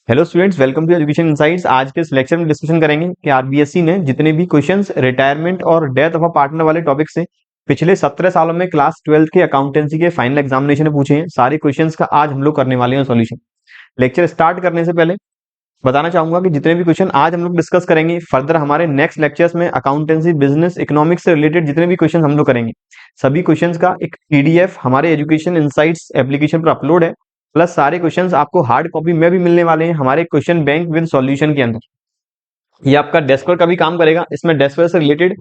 Hello students, welcome to Education Insights. आज के इस लेक्चर में डिस्कशन करेंगे कि आरबीएससी ने जितने भी क्वेश्चंस रिटायरमेंट और डेथ ऑफ अ पार्टनर वाले टॉपिक से पिछले 17 सालों में क्लास 12 के अकाउंटेंसी के फाइनल एग्जामिनेशन में पूछे हैं, सारे क्वेश्चंस का आज हम लोग करने वाले हैं सॉल्यूशन। लेक्चर स्टार्ट करने से पहले बताना चाहूंगा कि जितने भी क्वेश्चन आज हम लोग डिस्कस करेंगे, फर्दर हमारे नेक्स्ट लेक्चर्स में अकाउंटेंसी, बिजनेस, इकोनॉमिक्स से रिलेटेड जितने भी क्वेश्चन हम लोग करेंगे, सभी क्वेश्चंस का एक पीडीएफ हमारे एजुकेशन इनसाइट्स एप्लीकेशन पर अपलोड है। प्लस सारे क्वेश्चंस आपको हार्ड कॉपी में भी मिलने वाले हैं हमारे क्वेश्चन बैंक विद सॉल्यूशन के अंदर। ये आपका डेस्क पर का भी काम करेगा। इसमें डेस्क पर से रिलेटेड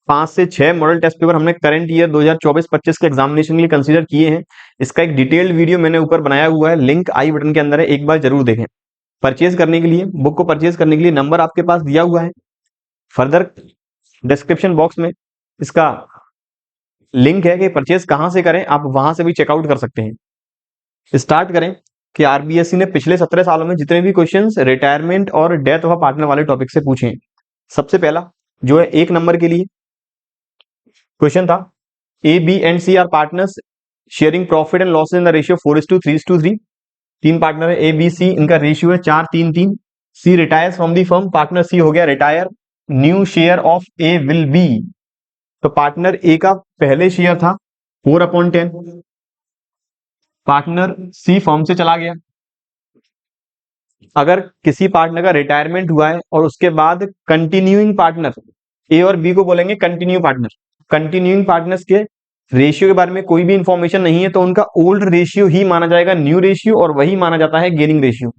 5 से 6 मॉडल टेस्ट पेपर हमने करंट ईयर 2024-25 के एग्जामिनेशन के लिए कंसीडर किए हैं। इसका एक डिटेल्ड वीडियो मैंने ऊपर बनाया हुआ है, लिंक आई बटन के अंदर है, एक बार जरूर देखें। परचेज करने के लिए, बुक को परचेज करने के लिए नंबर आपके पास दिया हुआ है। फर्दर डिस्क्रिप्शन बॉक्स में इसका लिंक है कि परचेज कहां से करें, आप वहां से भी चेकआउट कर सकते हैं। स्टार्ट करें कि आरबीएससी ने पिछले 17 सालों में जितने भी क्वेश्चंस रिटायरमेंट और डेथ ऑफ अ पार्टनर वाले टॉपिक से पूछे हैं। सबसे पहला जो है 1 नंबर के लिए क्वेश्चन था, A B and C are partners sharing profit and losses in the ratio 4:3:3। तीन पार्टनर है ए बी सी, इनका रेशियो है 4:3:3। C retires from the firm, partner C हो गया retire, new share of A will be. तो partner A का पहले share था 4/10, पार्टनर सी फर्म से चला गया। अगर किसी पार्टनर का रिटायरमेंट हुआ है और उसके बाद कंटिन्यूइंग पार्टनर, ए और बी को बोलेंगे कंटिन्यू पार्टनर, कंटिन्यूइंग पार्टनर्स के रेशियो के बारे में कोई भी इंफॉर्मेशन नहीं है तो उनका ओल्ड रेशियो ही माना जाएगा न्यू रेशियो, और वही माना जाता है गेनिंग रेशियो।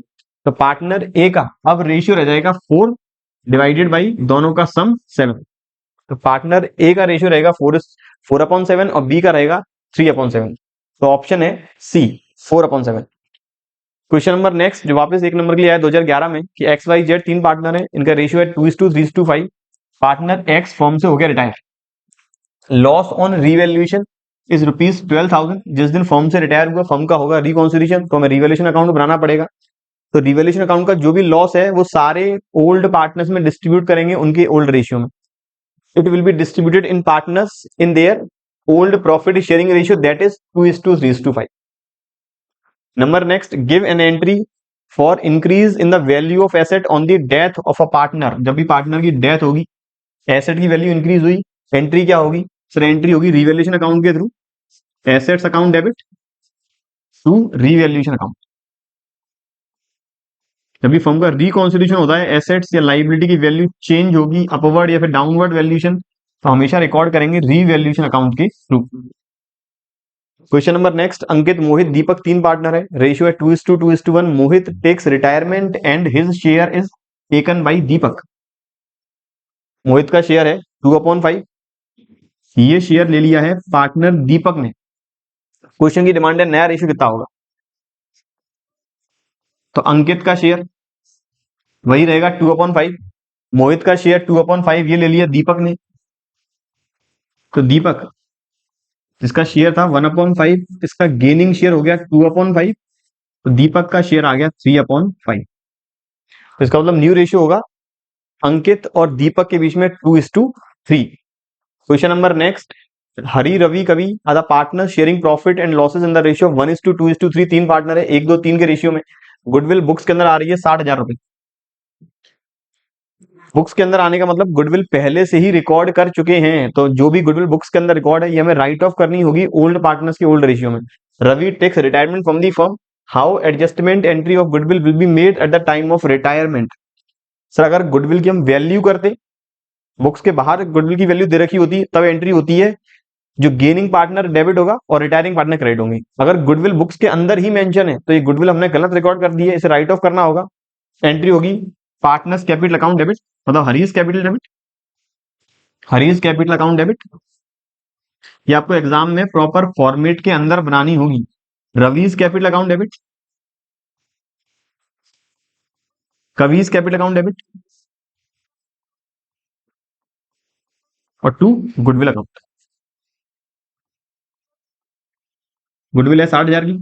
तो पार्टनर ए का अब रेशियो रह जाएगा 4 डिवाइडेड बाई दोनों का सम 7। तो पार्टनर ए का रेशियो रहेगा 4/7 और बी का रहेगा 3/7। तो ऑप्शन है सी, 4/7। क्वेश्चन नंबर नेक्स्ट जो वापस 1 नंबर के लिए आया 2011 में कि एक्स वाई जेड तीन पार्टनर है, इनका रेशियो है 2:3:5। पार्टनर एक्स फर्म से हो गया retire, loss on revaluation is ₹12,000। जिस दिन फर्म से रिटायर हुआ, फर्म का होगा रिकॉन्सिलिएशन, तो हमें रिवैल्यूएशन अकाउंट बनाना पड़ेगा। तो रिवैल्यूएशन अकाउंट का जो भी लॉस है वो सारे ओल्ड पार्टनर्स में डिस्ट्रीब्यूट करेंगे उनके ओल्ड रेशियो में। It will be distributed in partners in their old profit sharing ratio, that is 2:3:5। Number next, give an entry for increase in the value of asset on the death of a partner. जब भी partner की death होगी, asset की value increase हुई, entry क्या होगी sir? Entry होगी revaluation account के through, assets account debit to revaluation account. जब भी फर्म का रिकॉन्सिलिएशन होता है, एसेट्स या लाइबिलिटी की वैल्यू चेंज होगी अपवर्ड या फिर डाउनवर्ड वैल्यूएशन, तो हमेशा रिकॉर्ड करेंगे रिवैल्यूएशन अकाउंट के थ्रू। Question number next, Ankit, Mohit, Deepak तीन पार्टनर है, रेशियो है 2:2:1। Mohit takes retirement and his share is taken by Deepak. Mohit का शेयर है 2/5, ये शेयर ले लिया है पार्टनर दीपक ने। क्वेश्चन की डिमांड है नया रेशियो कितना होगा? तो अंकित का शेयर वही रहेगा 2/5, मोहित का शेयर 2/5 ये ले लिया दीपक ने। तो दीपक जिसका शेयर था 1/5, इसका गेनिंग शेयर हो गया 2/5, तो दीपक का शेयर आ गया 3/5। तो इसका मतलब न्यू रेशियो होगा अंकित और दीपक के बीच में 2:3। Question number next, Hari, Ravi, Kavi are the partner sharing profit and losses in the ratio 1:2:3। तीन पार्टनर है, 1 2 3 के रेशियो में। गुडविल बुक्स के अंदर आ रही है 60,000 रुपए। बुक्स के अंदर आने का मतलब गुडविल पहले से ही रिकॉर्ड कर चुके हैं, तो जो भी गुडविल बुक्स के अंदर रिकॉर्ड है ये हमें राइट ऑफ करनी होगी ओल्ड पार्टनर्स के ओल्ड रेशियो में। Ravi takes retirement from the firm, how adjustment entry of goodwill will be made at the time of retirement. Sir अगर गुडविल की हम वैल्यू करते, बुक्स के बाहर गुडविल की वैल्यू दे रखी होती तब एंट्री होती है, जो गेनिंग पार्टनर डेबिट होगा और रिटायरिंग पार्टनर क्रेडिट होंगे। अगर गुडविल बुक्स के अंदर ही मेंशन है तो ये गुडविल हमने गलत रिकॉर्ड कर दी है, इसे राइट ऑफ करना होगा। एंट्री होगी पार्टनर्स कैपिटल अकाउंट डेबिट, मतलब Hari's capital debit, Hari's capital account debit. ये आपको एग्जाम में प्रॉपर फॉर्मेट के अंदर बनानी होगी। Ravi's capital account debit, Kavi's capital account debit और टू गुडविल अकाउंट। गुडविल है 60,000 की,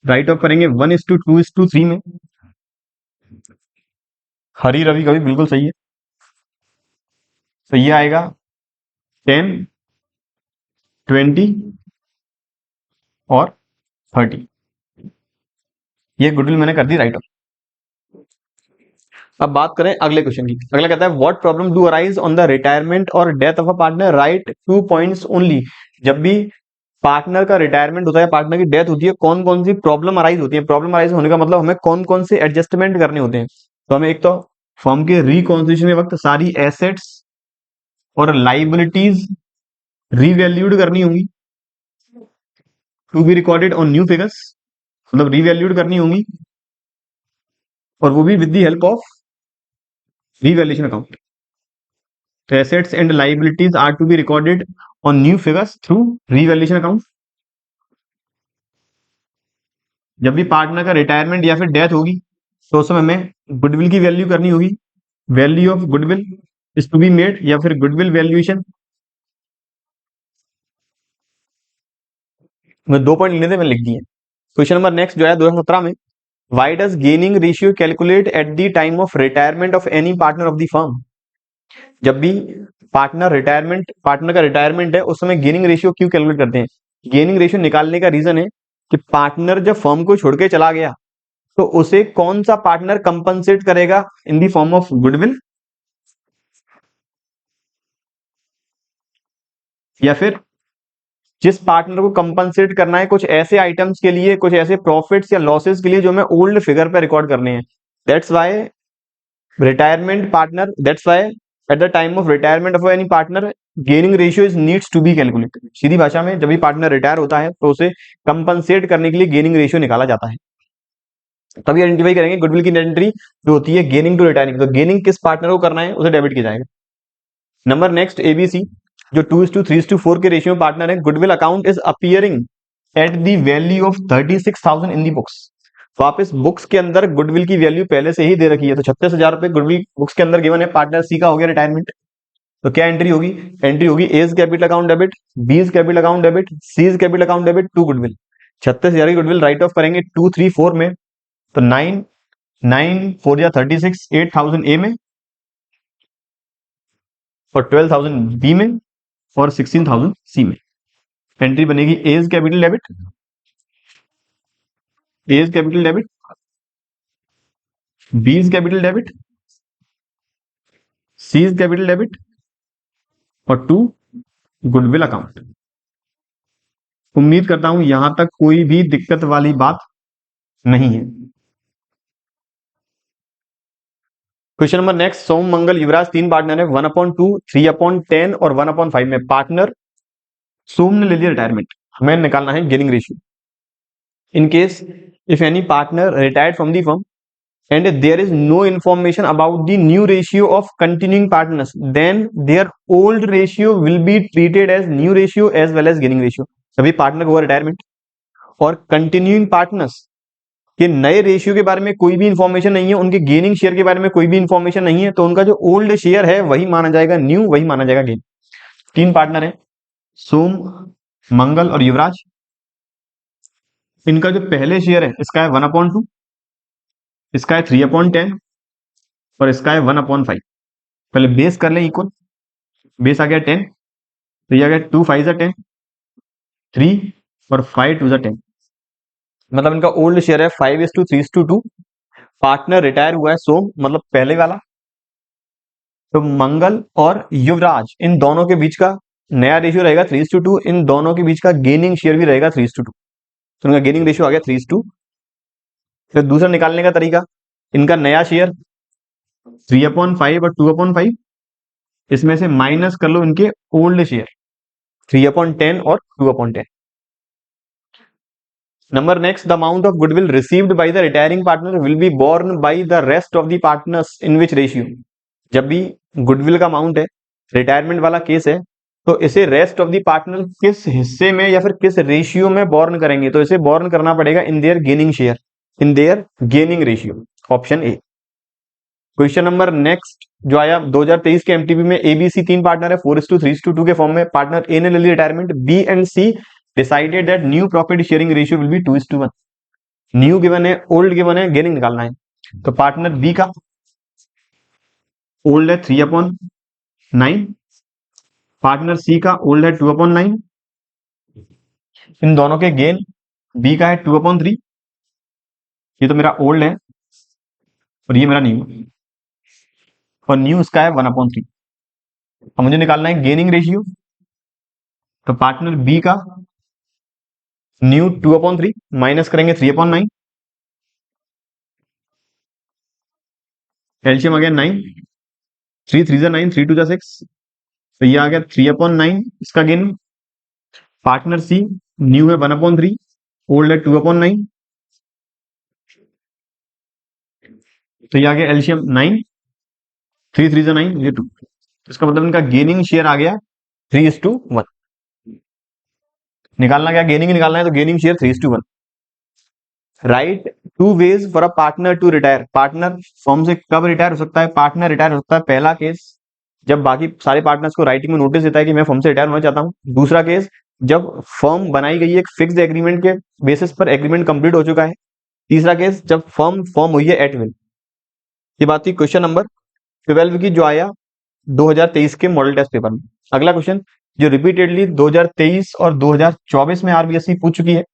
राइट ऑफ करेंगे 1:2:3 में। हरी, रवि, कवि बिल्कुल सही है। तो ये आएगा 10, 20 और 30। ये गुडविल मैंने कर दी राइट ऑफ। अब बात करें अगले क्वेश्चन की। अगला कहता है what problem do arise on the retirement और death of a partner, right 2 points only. जब भी पार्टनर का रिटायरमेंट होता है, पार्टनर की डेथ होती है, कौन कौन सी प्रॉब्लम अराइज होती है। प्रॉब्लम अराइज होने का मतलब हमें कौन कौन से एडजस्टमेंट करने होते हैं। तो हमें एक तो फर्म के रिकॉन्स्टिट्यूशन के वक्त सारी एसेट्स और लाइबिलिटीज रीवैल्यूड करनी होंगी, to be recorded on new figures, मतलब रीवैल्यूड करनी होंगी, और वो भी with the help of revaluation account. तो assets and liabilities are to be recorded on new figures through revaluation account. जब भी पार्टनर का रिटायरमेंट या फिर डेथ होगी तो उस समय हमें गुडविल की वैल्यू करनी होगी, value of goodwill is to be made, या फिर गुडविल वैल्यूएशन। मैं 2 पॉइंट लेने थे, मैंने लिख दिए। क्वेश्चन नंबर नेक्स्ट जो है 2017 में, why does gaining ratio calculate at the time of retirement of any partner of the firm. जब भी पार्टनर का रिटायरमेंट है उस समय गेनिंग रेशियो क्यों कैलकुलेट करते हैं। गेनिंग रेशियो निकालने का रीजन है कि पार्टनर जब फर्म को छोड़ के चला गया तो उसे कौन सा पार्टनर कंपनसेट करेगा इन दी फॉर्म ऑफ गुडविल, या फिर जिस पार्टनर को कंपनसेट करना है कुछ ऐसे आइटम्स के लिए, कुछ ऐसे प्रॉफिट्स या लॉसेस के लिए जो हमें ओल्ड फिगर पे रिकॉर्ड करने हैं। That's why retirement partner, that's why at the time of retirement of any partner gaining ratio is needs to be calculated. सीधी भाषा में जब भी पार्टनर रिटायर होता है तो उसे कंपनसेट करने के लिए गेनिंग रेशियो निकाला जाता है। तभी आइडेंटिफाई करेंगे गुडविल की एंट्री जो होती है गेनिंग टू रिटायरिंग, तो गेनिंग किस पार्टनर को करना है उसे डेबिट किया जाएगा। नंबर नेक्स्ट एबीसी जो 2:3:4 के रेशियो में पार्टनर है, goodwill account is appearing at the value of 36,000 in the books. तो आप इस बुक्स के अंदर गुडविल की वैल्यू पहले से ही दे रखी है, तो 36,000 रुपए गुडविल बुक्स के अंदर गिवन है। पार्टनर सी का हो गया रिटायरमेंट, तो क्या एंट्री होगी, एंट्री होगी A's capital account debit, B's capital account debit, C's capital account debit to goodwill. 36,000 की गुडविल राइट ऑफ करेंगे 234 में, तो 9 या 36 8,000 ए में, और 12,000 बी में, और 16,000 सी में। एंट्री बनेगी A's capital debit, A's capital debit, B's capital debit, C's capital debit, और टू गुडविल अकाउंट। उम्मीद करता हूं यहां तक कोई भी दिक्कत वाली बात नहीं है। क्वेश्चन नंबर नेक्स्ट, सोम मंगल युवराज 3 पार्टनर है, 1/2, 3/10 और 1/5 में। पार्टनर सोम ने ले लिया रिटायरमेंट, हमें निकालना है gaining ratio. In case if any partner retired from the firm and there is no information about the new ratio of continuing partners, then their old ratio will be treated as new ratio as well as gaining ratio। सभी partner को हुआ retirement और continuing partners के नए ratio के बारे में कोई भी इंफॉर्मेशन नहीं है, उनके गेनिंग शेयर के बारे में कोई भी इंफॉर्मेशन नहीं है, तो उनका जो ओल्ड शेयर है वही माना जाएगा न्यू, वही माना जाएगा गेन। 3 पार्टनर है, सोम, मंगल और युवराज। इनका जो पहले शेयर है इसका है 1/2, इसका है 3/10 और इसका है 1/5। पहले बेस कर लें इक्वल, बेस आ गया 10, तो ये आ गया 2 5 10, 3 और 5 2 10। मतलब इनका ओल्ड शेयर है 5:3:2। पार्टनर रिटायर हुआ है सोम, मतलब पहले वाला, तो मंगल और युवराज इन दोनों के बीच का नया रेशियो रहेगा 3:2। इन दोनों के बीच का गेनिंग शेयर भी रहेगा 3:2, तो इनका गेनिंग रेशियो आ गया 3:2। फिर दूसरा निकालने का तरीका, इनका नया शेयर 3/5 और 2/5, इसमें से माइनस कर लो इनके ओल्ड शेयर 3/10 और 2/10। Number next, the amount of goodwill received by the retiring partner will be borne by the rest of the partners in which ratio। जब भी गुडविल का अमाउंट है, रिटायरमेंट वाला केस है, तो इसे रेस्ट ऑफ द पार्टनर किस हिस्से में या फिर किस रेशियो में बॉर्न करेंगे, तो इसे बॉर्न करना पड़ेगा in their gaining share, in their gaining ratio, option A. Question number next जो आया 2023 के एमटीबी में, एबीसी 3 पार्टनर है, 4:3:2 के फॉर्म में। पार्टनर ए ने ले ली retirement, B and C decided that new profit sharing ratio will be 2:1। New given है, ओल्ड गिवन है, गेनिंग निकालना है। तो पार्टनर बी का ओल्ड है 3/9, पार्टनर सी का ओल्ड है 2/9। इन दोनों के गेन, बी का है 2/3, ये तो मेरा ओल्ड है और ये मेरा न्यू। और न्यू इसका है 1/3। अब मुझे निकालना है गेनिंग रेशियो। तो पार्टनर बी का न्यू 2/3 माइनस करेंगे 3/9, एलसीएम आ गया 9, 3 3 9, 3 2 6, तो ये आ गया 3/9 इसका गेनिंग। पार्टनर सी न्यू है 1/3, ओल्ड है 2/9, तो ये आ गया एलसीएम 9, 3 3 9, ये 2। इसका मतलब इनका गेनिंग शेयर आ गया 3:1। निकालना क्या, गेनिंग निकालना है, तो gaining share 3:1। Right, to ways for a partner to retire. Partner firm से कब रिटायर हो सकता है? पार्टनर रिटायर हो सकता है पहला केस जब बाकी सारे पार्टनर्स को राइटिंग में नोटिस देता है कि मैं फर्म से रिटायर होना चाहता हूँ। दूसरा केस जब फर्म बनाई गई है एक फिक्स्ड एग्रीमेंट के बेसिस पर, एग्रीमेंट कंप्लीट हो चुका है। तीसरा केस जब फर्म फॉर्म हुई है एट विल। ये बात थी क्वेश्चन नंबर 12 की, जो आया 2023 के मॉडल टेस्ट पेपर में। अगला क्वेश्चन जो रिपीटेडली 2023 और 2024 में आरबीएससी पूछ चुकी है,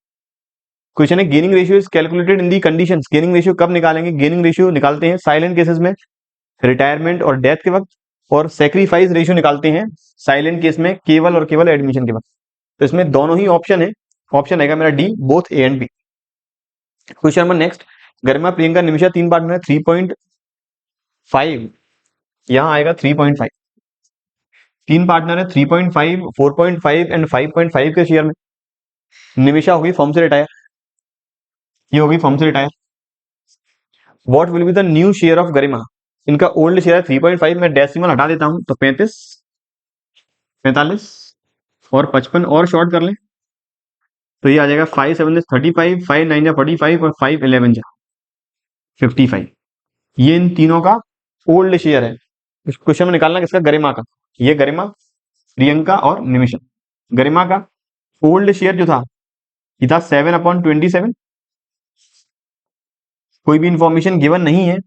क्वेश्चन है gaining ratio is calculated in the conditions. Gaining ratio कब निकालेंगे? गेनिंग रेशियो निकालते हैं साइलेंट केसेस में, रिटायरमेंट और डेथ के वक्त, और सेक्रीफाइस रेशियो निकालते हैं साइलेंट केस में, केवल और केवल एडमिशन के वक्त। तो इसमें दोनों ही ऑप्शन है, ऑप्शन आएगा मेरा D, both A and B. Question number next, Garima Priyanka Nimisha 3 partner है, 3.5 यहां आएगा 3.5। 3 पार्टनर है, 3.5, 4.5 एंड 5.5 के शेयर में। निमिषा होगी फर्म से रिटायर, ये होगी फर्म से retire. What will be the new share of Garima? इनका ओल्ड शेयर है 3.5, मैं डेसिमल हटा देता हूं तो 35, 45 और 55 और शॉर्ट कर लें तो ये आ जाएगा 5 7 35, 5 9 45 और 5 11 55। ये इन तीनों का ओल्ड शेयर है। इस क्वेश्चन में निकालना किसका? गरिमा का। ये गरिमा, प्रियंका और निमिषा। गरिमा का ओल्ड शेयर जो था ये था 7/27। कोई भी इंफॉर्मेशन गिवन नहीं है,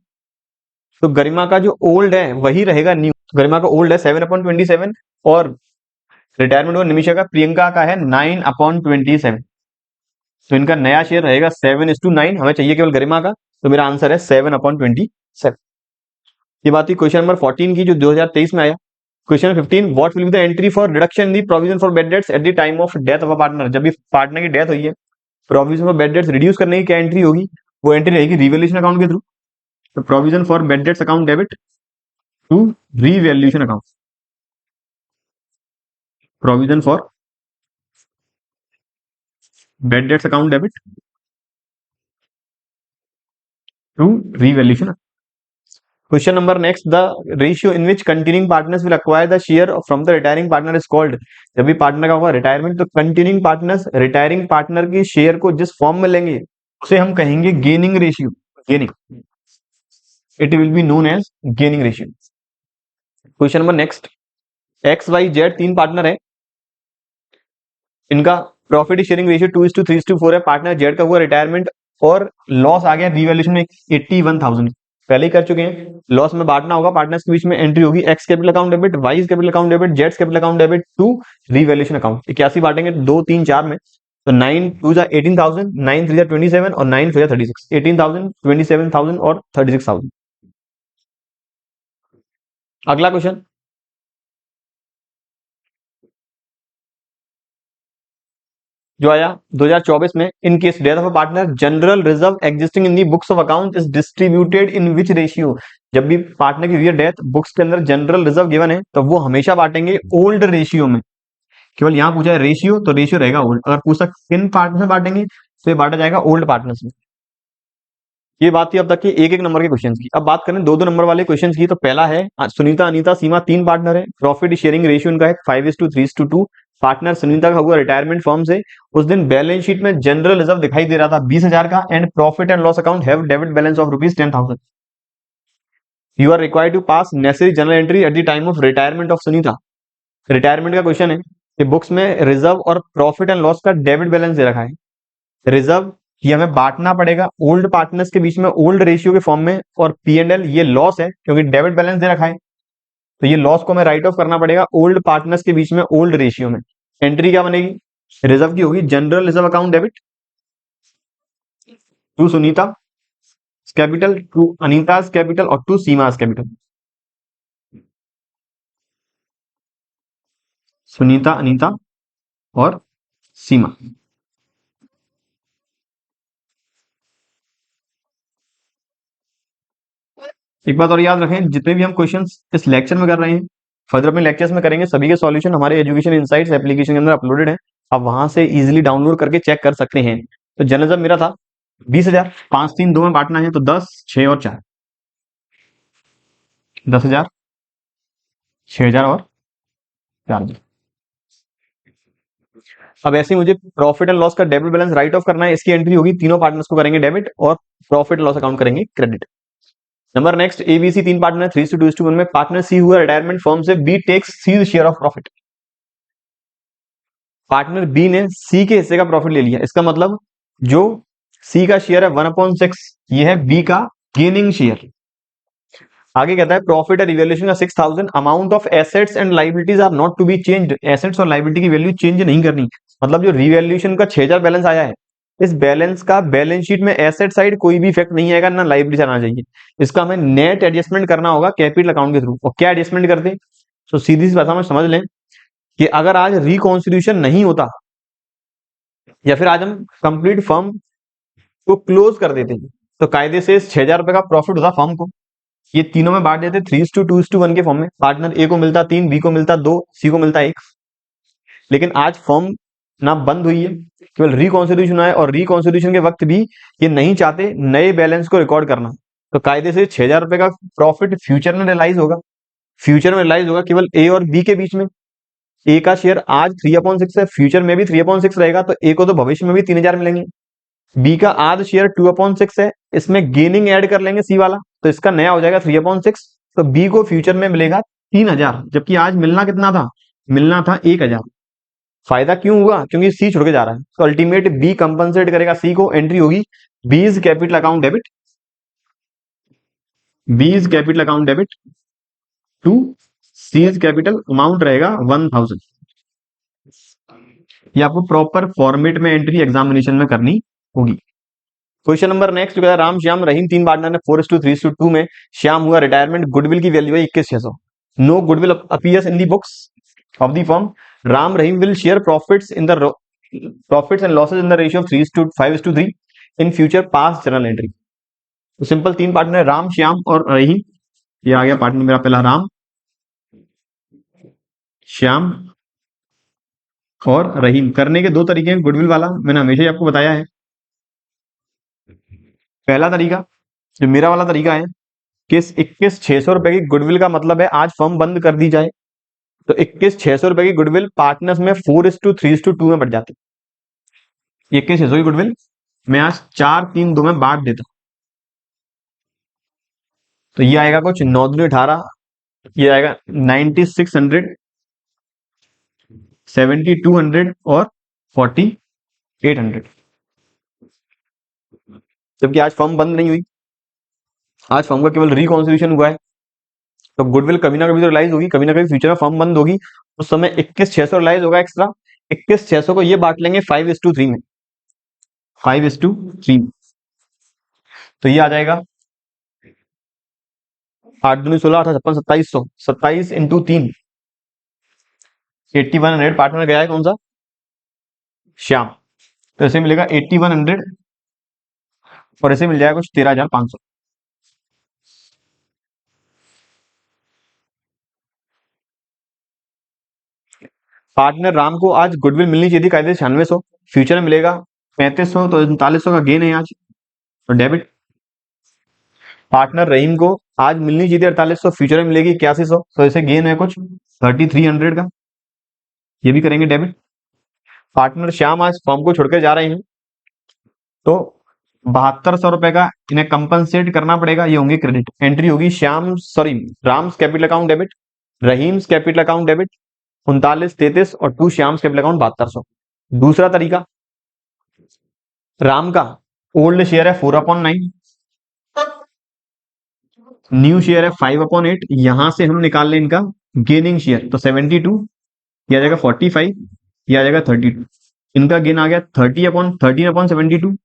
तो गरिमा का जो ओल्ड है वही रहेगा न्यू। गरिमा का ओल्ड है 7/27 और रिटायरमेंट और निमिषा का, प्रियंका का है 9/27। तो इनका नया शेयर रहेगा 7:9। हमें चाहिए केवल गरिमा का, तो मेरा आंसर है 7/27। ये बात थी क्वेश्चन नंबर 14 की, जो 2023 में आया। Question 15, what will be the entry for reduction in the provision for bad debts at the time of death of a partner? जब भी पार्टनर की डेथ हुई है, provision for bad debts reduce करने की क्या एंट्री होगी? वो एंट्री रहेगी रिवैल्यूएशन अकाउंट के थ्रू। तो provision for bad debts account debit to revaluation account. Provision for bad debts account debit to revaluation. Question number next, the ratio in which continuing partners will acquire the share from the retiring partner is called। जब भी partner का होगा retirement, तो continuing partners retiring partner की share को जिस form में लेंगे उसे हम कहेंगे gaining ratio. Gaining, it will be known as gaining ratio. Question number next, X Y Z 3 partner है, इनका प्रॉफिट शेयरिंग रेशियो 2:3:4 है। पार्टनर जेड का हुआ रिटायरमेंट और लॉस आ गया रिवैल्यूएशन में 81,000, पहले ही कर चुके हैं। लॉस में बांटना होगा, पार्टनर्स के बीच में एंट्री होगी X capital account debit, Y capital account debit, जेड्स capital account debit to revaluation account. 81 बांटेंगे 2 3 4 में, तो 9 2 18,000, 9 3 27 और 9 4 36, 18,000, 27,000 और 36,000। अगला क्वेश्चन, जो आया 2024 में, in case death of a partner general reserve existing in the books of account is distributed in which ratio? जब भी पार्टनर की हुई है डेथ, बुक्स के अंदर जनरल रिजर्व गिवन है, तो वो हमेशा बांटेंगे ओल्ड रेशियो में। केवल यहां पूछा है रेशियो, तो रेशियो रहेगा ओल्ड। अगर पूछा किन पार्टनर में बांटेंगे, तो ये बांटा जाएगा ओल्ड पार्टनर्स में। ये बात थी अब तक के एक एक नंबर के क्वेश्चन की। अब बात करें दो दो नंबर वाले क्वेश्चन की, तो पहला है सुनीता अनीता सीमा 3 पार्टनर है, प्रॉफिट शेयरिंग रेशियो उनका है 5:3:2। पार्टनर सुनीता का हुआ रिटायरमेंट फर्म से, उस दिन बैलेंस शीट में जनरल रिजर्व दिखाई दे रहा था 20,000 का, and profit and loss account have debit balance of ₹10,000। You are required to pass necessary general entry at the time of retirement of Sunita. Retirement का क्वेश्चन है कि बुक्स में रिजर्व और प्रॉफिट एंड लॉस का डेबिट बैलेंस दे रखा है। Reserve ये हमें बांटना पड़ेगा ओल्ड पार्टनर्स के बीच में ओल्ड रेशियो के फॉर्म में, और पी एंड एल ये लॉस है क्योंकि डेबिट बैलेंस दे रखा है, तो ये लॉस को हमें राइट ऑफ करना पड़ेगा ओल्ड पार्टनर्स के बीच में ओल्ड रेशियो में। एंट्री क्या बनेगी? रिजर्व की होगी general reserve account debit to Sunita capital, to Anita capital और टू सीमा कैपिटल। सुनीता, अनीता और सीमा। एक बात और याद रखें, जितने भी हम क्वेश्चंस इस लेक्चर में कर रहे हैं, फर्दर अपने लेक्चर्स में करेंगे, सभी के सॉल्यूशन हमारे एजुकेशन इनसाइट्स एप्लीकेशन के अंदर अपलोडेड है। आप वहां से इजीली डाउनलोड करके चेक कर सकते हैं। तो जर्नलिज्म मेरा था 20,000, 5 3 2 में बांटना है तो 10 6 और 4, 10,000, 6,000 और 4,000। अब ऐसे ही मुझे प्रॉफिट एंड लॉस का डेबिट बैलेंस राइट ऑफ करना है, इसकी एंट्री होगी, तीनों पार्टनर्स को करेंगे डेबिट और प्रॉफिट लॉस अकाउंट करेंगे credit. Number next, ABC 3 partner 3:2:1 में पार्टनर सी हुआ रिटायरमेंट फर्म से, B takes C share of profit. Partner B ने सी के हिस्से का प्रॉफिट ले लिया, इसका मतलब जो सी का शेयर है 1/6, ये है बी का गेनिंग शेयर। आगे कहता है प्रॉफिट है रिवैल्यूएशन का 6,000, amount of assets and liabilities are not to be changed, assets और लाइबिलिटी की वैल्यू चेंज नहीं करनी। मतलब जो रिवैल्यूएशन का 6,000 बैलेंस आया है, इस बैलेंस का बैलेंस शीट में एसेट साइड कोई भी इफेक्ट नहीं आएगा, ना लाइबिलिटी आना चाहिए। इसका हमें नेट एडजस्टमेंट करना होगा कैपिटल अकाउंट के थ्रू। और क्या एडजस्टमेंट करते, तो सीधी सी भाषा में समझ लें कि अगर आज रिकॉन्स्टिट्यूशन नहीं होता या फिर आज हम कंप्लीट फर्म को क्लोज कर देते तो कायदे से इस 6,000 रुपए का प्रॉफिट होता फर्म को, ये तीनों में बांट देते 3:2:1 के फॉर्म में। पार्टनर ए को मिलता 3, बी को मिलता 2, सी को मिलता 1। लेकिन आज फर्म ना बंद हुई है, केवल रिकॉन्स्टिट्यूशन है, और रिकॉन्स्टिट्यूशन के वक्त भी ये नहीं चाहते नए बैलेंस को रिकॉर्ड करना। तो कायदे से 6,000 रुपए का प्रॉफिट फ्यूचर में रियलाइज होगा, फ्यूचर में रियलाइज होगा केवल ए और बी के बीच में। ए का शेयर आज 3/6 है, फ्यूचर में भी 3/6 रहेगा, तो ए को तो भविष्य में भी 3,000 मिलेंगे। बी का आज शेयर 2/6 है, इसमें गेनिंग ऐड कर लेंगे सी वाला, तो इसका नया हो जाएगा 3/6। तो बी को फ्यूचर में मिलेगा 3,000, जबकि आज मिलना कितना था, मिलना था 1,000। फायदा क्यों हुआ, क्योंकि सी छुड़ के जा रहा है, तो अल्टीमेट बी कंपनसेट करेगा सी को। एंट्री होगी B's capital account debit, B's capital account debit to C's capital, amount रहेगा 1,000। ये आपको प्रॉपर फॉर्मेट में एंट्री एग्जामिनेशन में करनी होगी। Question number next, Ram Shyam Rahim 3 partner ने 4:3:2 में श्याम हुआ रिटायरमेंट, गुडविल की वैल्यू है 21,600। No goodwill appears in the books of the firm, Ram Rahim will share profits and losses in the ratio of 3:5:3 in future pass journal entry. तो simple 3 partner है, राम श्याम और रहीम। ये आ गया पार्टनर मेरा पहला राम, श्याम और रहीम। करने के दो तरीके हैं, गुडविल वाला मैंने हमेशा ही आपको बताया है। पहला तरीका जो मेरा वाला तरीका है कि 21,600 रुपए की गुडविल का मतलब है आज फर्म बंद कर दी जाए, तो 21,600 रुपए की गुडविल पार्टनर्स में 4:3:2 में बढ़ जाती। 21,600 की गुडविल मैं आज 4-3-2 में बांट देता, तो ये आएगा कुछ 9×18, ये आएगा 9600, 7200 और 4800। जबकि आज फर्म बंद नहीं हुई, आज फर्म का केवल रिकॉन्स्टिट्यूशन हुआ है, तो गुडविल कभी ना कभी तो रिलाइज होगी, कभी ना कभी फ्यूचर में फर्म बंद होगी, उस समय 21,600 रिलाइज होगा एक्स्ट्रा। 21,600 को ये बांट लेंगे 5:3 में, 5:3 में, तो ये आ जाएगा 8×2 = 16, 8×56 = 2700, 27 × 3, 8100। पार्टनर गया है कौन सा, श्याम, तो ऐसे मिलेगा 8100 और ऐसे मिल जाएगा कुछ 13,500। पार्टनर राम को आज गुडविल मिलनी चाहिए थी कायदे 9600, फ्यूचर में मिलेगा 3500, तो 3900 का गेन है आज, तो डेबिट। पार्टनर रहीम को आज मिलनी चाहिए थी 4800, फ्यूचर में मिलेगी 8100, तो इसे गेन है कुछ 3300 का, ये भी करेंगे डेबिट। पार्टनर श्याम आज फॉर्म को छोड़कर जा रहे हैं, तो 7,200 रुपए का इन्हें कंपनसेट करना पड़ेगा, ये होंगे क्रेडिट। एंट्री होगी Ram's capital account debit, Rahim's capital account debit 3933 और टू श्याम्स कैपिटल अकाउंट 7200। दूसरा तरीका, राम का ओल्ड शेयर है 4/9, न्यू शेयर है 5/8, यहां से हम निकाल लें इनका गेनिंग शेयर, तो 72, यह आ जाएगा 45, यह आ जाएगा 32, इनका गेन आ गया 13/72।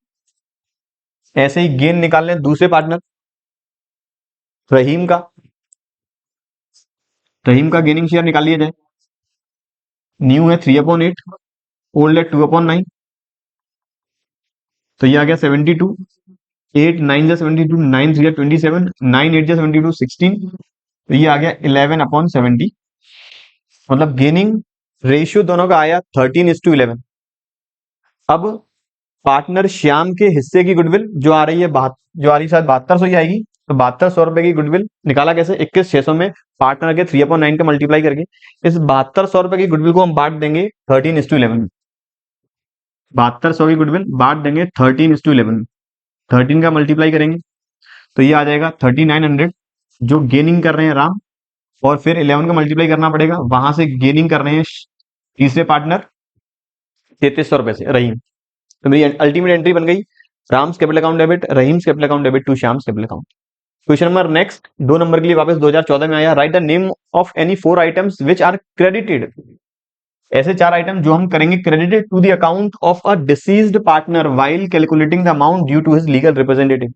ऐसे ही गेन निकाल लें दूसरे पार्टनर रहीम का, रहीम का गेनिंग शेयर निकाल लिया जाए, न्यू है 3/8, ओल्ड है 2/9, तो ये आ गया 72, 8 9 72, 9 3 27, 9 8 72 16, तो ये आ गया 11/70। मतलब गेनिंग रेशियो दोनों का आया 13:11। अब पार्टनर श्याम के हिस्से की गुडविल जो आ रही है जो आ रही है शायद 7200 ही आएगी, तो 7200 रुपए की गुडविल निकाला कैसे, 21,600 में पार्टनर के 3/9 का मल्टीप्लाई करके इस 7200 रुपए की गुडविल को हम बांट देंगे 13:11 में। 7200 की गुडविल बांट देंगे 13:11, 13 का मल्टीप्लाई करेंगे तो ये आ जाएगा 3900, जो गेनिंग कर रहे हैं राम, और फिर 11 का मल्टीप्लाई करना पड़ेगा, वहां से गेनिंग कर रहे हैं तीसरे पार्टनर 3300 रुपए से रहीम। तो मेरी अल्टीमेट एंट्री बन गई Ram's capital account debit, Rahim's capital account debit to Shyam's capital account. Question number next 2 number के लिए वापस 2014 में आया। Write the name of any 4 items which are credited. ऐसे 4 आइटम जो हम करेंगे credited to the account of a deceased partner while calculating the amount due to his legal representative.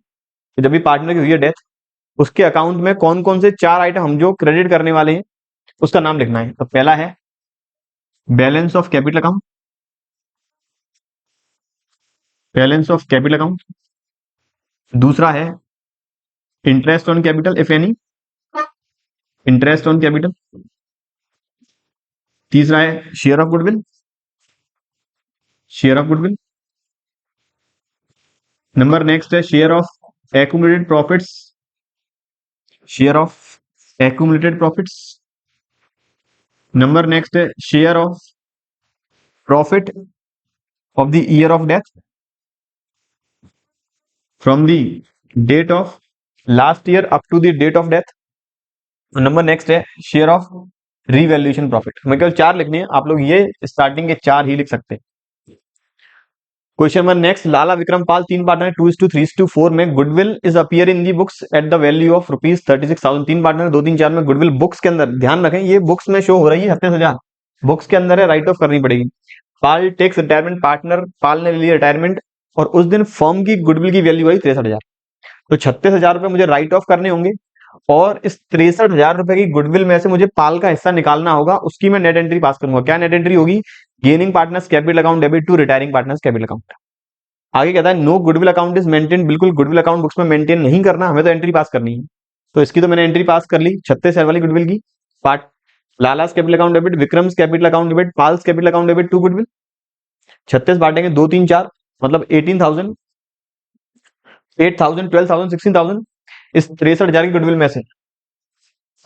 जब भी पार्टनर की हुई है डेथ, उसके अकाउंट में कौन कौन से 4 आइटम हम जो क्रेडिट करने वाले हैं उसका नाम लिखना है। तो पहला है balance of capital account, balance of capital account. दूसरा है interest on capital if any, interest on capital. तीसरा है share of goodwill, share of goodwill. Number next है share of accumulated profits, share of accumulated profits. Number next है share of profit of the year of death from the date of last year up to the date of death. Number next है share of revaluation profit. मैं केवल 4 लिखने हैं, आप लोग ये starting के 4 ही लिख सकते हैं। क्वेश्चन नंबर नेक्स्ट, लाला विक्रम पाल 3 पार्टनर 2:3:4 में goodwill is appear in the books at the value of ₹36,000। 3 partner 2 3 4 में गुडविल बुक्स के अंदर, ध्यान रखें ये बुक्स में शो हो रही है 37,000, बुक्स के अंदर है, राइट ऑफ करनी पड़ेगी। पाल टेक्स रिटायरमेंट, पार्टनर पाल ने लिया रिटायरमेंट और उस दिन फर्म की गुडविल की वैल्यू आई 63,000, तो 36,000 रुपए मुझे राइट ऑफ करने होंगे और इस 63,000 रुपए की गुडविल में से मुझे पाल का हिस्सा निकालना होगा, उसकी मैं नेट एंट्री पास करूंगा। क्या नेट एंट्री होगी, gaining partners capital account debit to retiring partners capital account. आगे कहता है no goodwill account is maintain, बिल्कुल गुडविल अकाउंट बुक्स में मेंटेन नहीं करना, हमें तो एंट्री पास करनी है। तो इसकी तो मैंने एंट्री पास कर ली 36,000 वाली गुडविल की। Part Lala's capital account debit, Vikram's capital account debit, Pal's capital account debit to goodwill. 36 बांटेंगे 2 3 4, मतलब 18,000, 8,000, 12,000, 16,000। इस 63,000 की गुडविल में से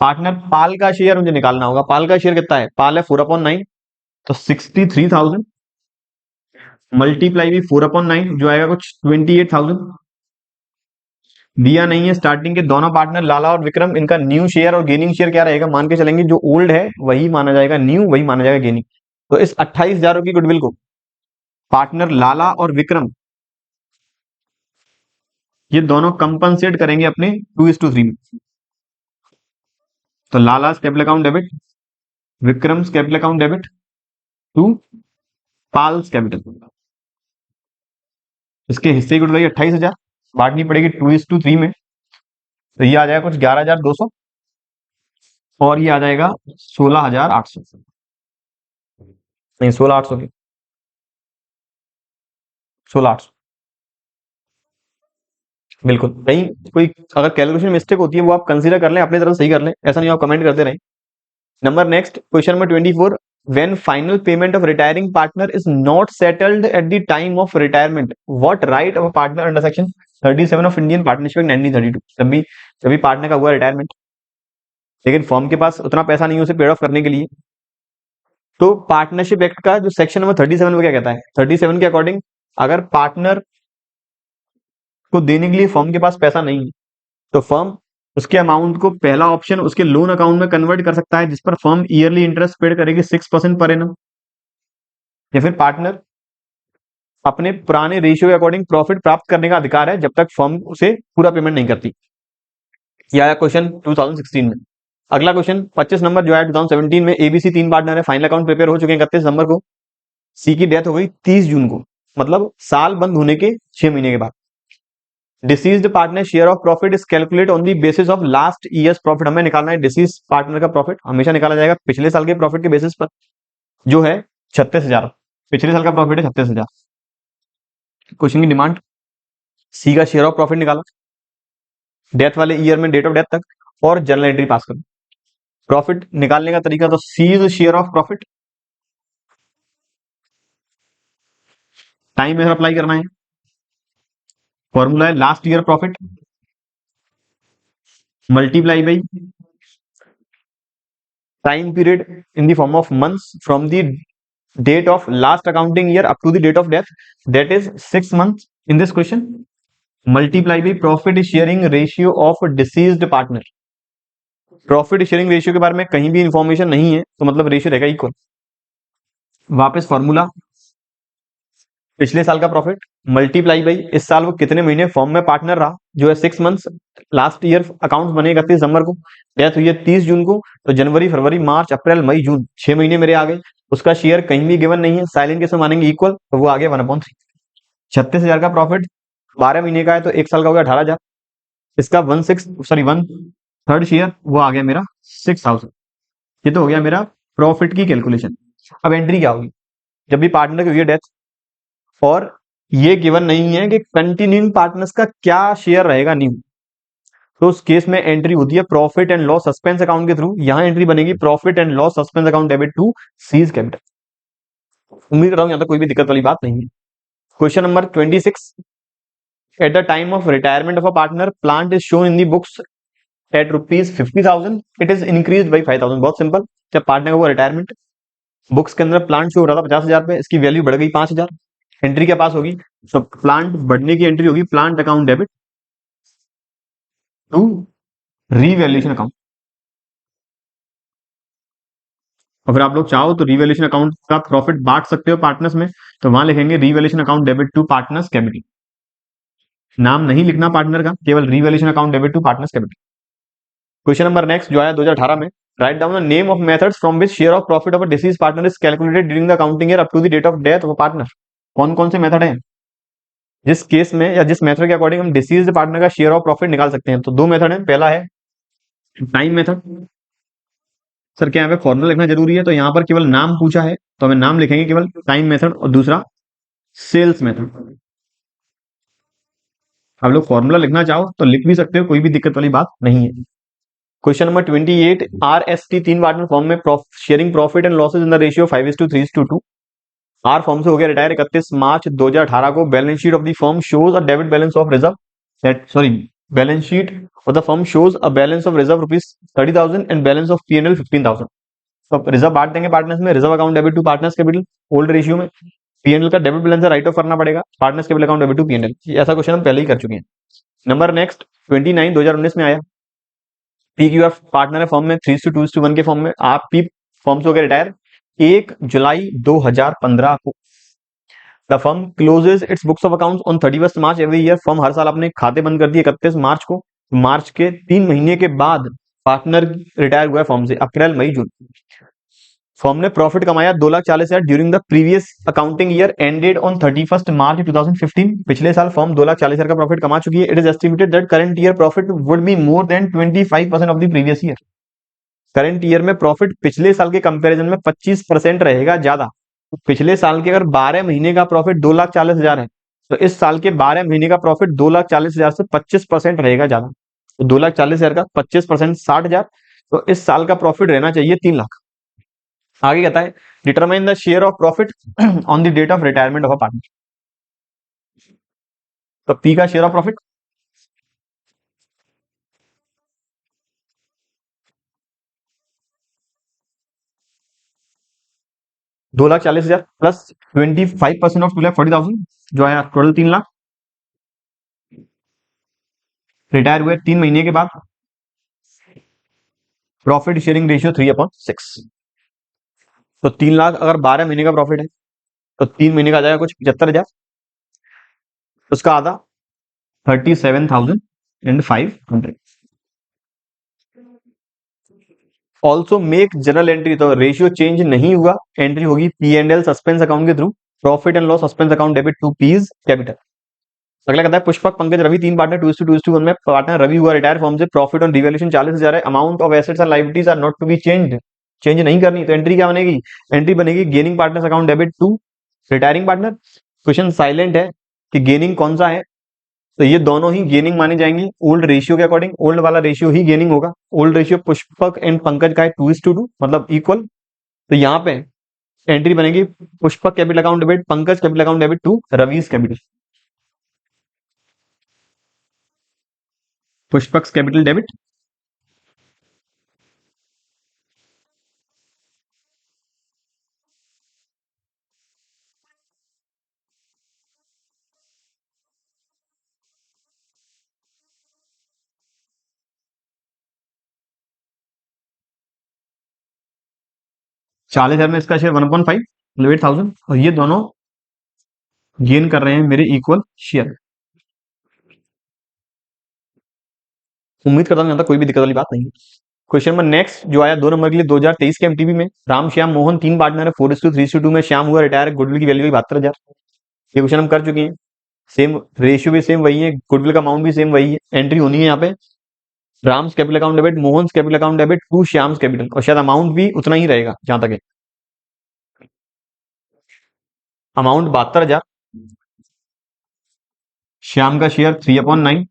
पार्टनर पाल का शेयर मुझे निकालना होगा। पाल का शेयर कितना है, पाल है 4/9, तो 63,000 मल्टीप्लाई भी 4/9 जो आएगा कुछ 28,000। दिया नहीं है स्टार्टिंग के दोनों पार्टनर लाला और विक्रम, इनका न्यू शेयर और गेनिंग शेयर क्या रहेगा, मान के चलेंगे जो ओल्ड है वही माना जाएगा न्यू, वही माना जाएगा गेनिंग। तो इस 28,000 की गुडविल को पार्टनर लाला और विक्रम ये दोनों कंपनसेट करेंगे अपने 2:3 में। तो Lala's capital account debit, Vikram's capital account debit to Pal's capital. इसके हिस्से की गुडविल 28,000 बांटनी पड़ेगी 2:3 में, तो ये आ जाएगा कुछ 11,200 और ये आ जाएगा 16,800, नहीं 16,800 की 16,800 बिल्कुल। कहीं कोई अगर कैलकुलेशन मिस्टेक होती है वो आप कंसीडर कर लें, अपनी तरफ सही कर लें, ऐसा नहीं आप कमेंट करते रहें। Number next question number 24, when final payment of retiring partner is not settled at the time of retirement, what right of a partner under section 37 of Indian Partnership Act 1932। जब भी पार्टनर का हुआ retirement लेकिन firm के पास उतना पैसा नहीं है उसे पेड ऑफ करने के लिए, तो पार्टनरशिप एक्ट का जो सेक्शन नंबर 37 में क्या कहता है, 37 के अकॉर्डिंग अगर पार्टनर को देने के लिए फर्म के पास पैसा नहीं है तो फर्म उसके अमाउंट को पहला ऑप्शन उसके लोन अकाउंट में कन्वर्ट कर सकता है जिस पर फर्म ईयरली इंटरेस्ट पेड करेगी 6% पर एनम, या फिर पार्टनर अपने पुराने रेशियो के अकॉर्डिंग प्रॉफिट प्राप्त करने का अधिकार है जब तक फर्म उसे पूरा पेमेंट नहीं करती। यह आया क्वेश्चन 2016 में। अगला क्वेश्चन 25 नंबर जो है 2017 में, एबीसी 3 पार्टनर है, फाइनल अकाउंट प्रिपेयर हो चुके हैं 31 नंबर को, सी की डेथ हो गई 30 जून को, मतलब साल बंद होने के 6 महीने के बाद। Deceased partner share of profit is calculate on the basis of last years profit. हमें निकालना है डिसीज पार्टनर का प्रॉफिट, हमेशा निकाला जाएगा पिछले साल के प्रॉफिट के बेसिस पर। जो है 36,000। पिछले साल का प्रॉफिट है 36,000। क्वेश्चन की डिमांड, सी का शेयर ऑफ प्रॉफिट निकालो डेथ वाले ईयर में डेट ऑफ डेथ तक, और जर्नल एंट्री पास करो। प्रॉफिट निकालने का तरीका तो C is share of profit, time method apply करना है। फॉर्मूला है last year profit multiply by time period in the form of months from the date of last accounting year up to the date of death, that is 6 months in this question, multiply by profit sharing ratio of deceased partner। Profit sharing ratio के बारे में कहीं भी information नहीं है, तो मतलब ratio रहेगा इक्वल। वापस फॉर्मूला, पिछले साल का प्रॉफिट मल्टीप्लाई बाई इस साल वो कितने महीने फॉर्म में पार्टनर रहा, जो है 6 मंथ्स। लास्ट ईयर अकाउंट बने 31 दिसंबर को, डेथ हुई है 30 जून को, तो जनवरी फरवरी मार्च अप्रैल मई जून 6 महीने मेरे आ गए। उसका शेयर कहीं भी गिवन नहीं है, साइलेंट केस में मानेंगे इक्वल, तो वो आ गया 1/3। 36,000 का प्रॉफिट 12 महीने का है, तो एक साल का हो गया 18,000। इसका 1/3 शेयर वो आ गया मेरा 6,000। ये तो हो गया मेरा प्रॉफिट की कैलकुलेशन। अब एंट्री क्या होगी, जब भी पार्टनर की हुई है डेथ और ये गिवन नहीं है कि कंटिन्यूइंग पार्टनर्स का क्या शेयर रहेगा न्यू, तो उस केस में एंट्री होती है profit and loss suspense account के थ्रू। यहां एंट्री बनेगी profit and loss suspense account debit to C's capital. उम्मीद कर रहा हूं यहां तक कोई भी दिक्कत वाली बात नहीं है। Question number 26, eight the time of retirement of a partner plant is shown in the books at ₹50,000, it is increase by 5,000। बहुत सिंपल, जब पार्टनर का हुआ रिटायरमेंट, बुक्स के अंदर प्लांट शो हो रहा था 50,000 पे, इसकी वैल्यू बढ़ गई 5,000। एंट्री क्या पास होगी, तो प्लांट बढ़ने की एंट्री होगी plant account debit to revaluation account. और फिर आप लोग चाहो तो रीवैल्यूएशन अकाउंट का प्रॉफिट बांट सकते हो पार्टनर्स में, तो वहां लिखेंगे revaluation account debit to partners capital. नाम नहीं लिखना पार्टनर का, केवल revaluation account debit to partners capital. Question number next जो आया 2018 में, write down the name of methods from which share of profit of a deceased partner is calculated during the accounting year up to the date of death of a partner. कौन कौन से method हैं जिस case में या जिस method के according हम डिसीज पार्टनर का शेयर ऑफ प्रॉफिट निकाल सकते हैं? तो दो मेथड है, पहला है टाइम मेथड। सर क्या यहाँ पे फॉर्मूला लिखना जरूरी है? तो यहाँ पर केवल नाम पूछा है, तो हमें नाम लिखेंगे केवल टाइम मेथड। और दूसरा सेल्स मेथड। आप लोग फॉर्मूला लिखना चाहो तो लिख भी सकते हो, कोई भी दिक्कत वाली बात नहीं है। Question number 28, RST 3 partner firm में sharing profit and losses in the ratio 5:3:2। R firm से हो गया रिटायर 31 मार्च 2018 को। Balance sheet of the firm shows a debit balance of reserve, sorry, balance sheet of the firm shows a balance of reserve ₹30,000 and balance of P&L 15,000। तो reserve बांट देंगे partners में, reserve account debit to partners capital old ratio में, P&L का debit balance write off करना पड़ेगा, partners capital account debit to P&L। ऐसा question हम पहले ही कर चुके हैं। नंबर नेक्स्ट 29 2019 में आया। PQR पार्टनर है फॉर्म में 3:2:1 के फॉर्म में। आप पी फॉर्म से हो गए रिटायर 1 जुलाई 2015 को। The firm closes its books of accounts on 31 March every year. Firm हर साल अपने खाते बंद करती है 31 मार्च को। मार्च के 3 महीने के बाद पार्टनर रिटायर हुआ है फर्म से, अप्रैल मई जून। फर्म ने प्रॉफिट कमाया 2,40,000 during the previous accounting year ended on 31 मार्च 2015। पिछले साल फर्म 2,40,000 का प्रॉफिट कमा चुकी है। It is estimated that current year profit would be more than 25% of the previous year. Current year में प्रॉफिट पिछले साल के कंपैरिजन में 25% रहेगा ज्यादा। पिछले साल के अगर 12 महीने का प्रॉफिट 2,40,000 है, तो इस साल के 12 महीने का प्रॉफिट 2,40,000 से 25% रहेगा ज्यादा। तो 2,40,000 का 25% 60,000, तो इस साल का प्रॉफिट रहना चाहिए 3,00,000। आगे कहता है determine the share of profit on the date of retirement of a partner. तो पी का share of profit 2,40,000 plus 25% of 2,40,000 जो आया टोटल 3,00,000। रिटायर हुए 3 महीने के बाद, प्रॉफिट शेयरिंग रेशियो 3/6। तो 3,00,000 अगर 12 महीने का प्रॉफिट है, तो 3 महीने का आ जाएगा कुछ 75,000। उसका आधा 37,500। ऑल्सो मेक जनरल एंट्री, तो रेशियो चेंज नहीं हुआ, एंट्री होगी P&L सस्पेंस अकाउंट के through, profit and loss suspense account debit to P's capital. अगला कहता है पुष्पक पंकज रवि 3 पार्टनर 2:2:1 में। पार्टनर रवि हुआ रिटायर फॉर्म से, प्रॉफिट ऑन रिवैल्यूएशन 40,000 है। Amount of assets and liabilities are not to be changed. Change नहीं करनी तो एंट्री क्या बनेगी, एंट्री बनेगी gaining partners account debit to retiring partner. Question silent है कि गेनिंग कौन सा है, तो ये दोनों ही गेनिंग माने जाएंगे ओल्ड रेशियो के अकॉर्डिंग, ओल्ड वाला रेशियो ही गेनिंग होगा। Old ratio Pushpak and Pankaj का है 2:2 मतलब इक्वल। तो यहाँ पे एंट्री बनेगी Pushpak capital account debit Pankaj capital account debit to Ravi's capital, Pushpak capital debit. ₹40,000 में इसका शेयर 1/5 मतलब 8,000 और ये दोनों गेन कर रहे हैं मेरे इक्वल शेयर। उम्मीद करता हूं यहां तक कोई भी दिक्कत वाली बात नहीं है। क्वेश्चन नंबर नेक्स्ट जो आया 2 नंबर के लिए 2023 के एमटीबी में राम श्याम मोहन 3 पार्टनर है 4:3:2 में श्याम हुआ रिटायर, गुडविल की वैल्यू हुई 72,000। ये क्वेश्चन हम कर चुके हैं, सेम रेशियो भी सेम वही है, गुडविल का अमाउंट भी सेम वही है। एंट्री होनी है यहाँ पे Ram's capital account debit Mohan capital account debit to Shyam's capital और शायद अमाउंट भी उतना ही रहेगा जहां तक है, अमाउंट 72,000। श्याम का शेयर 3/9,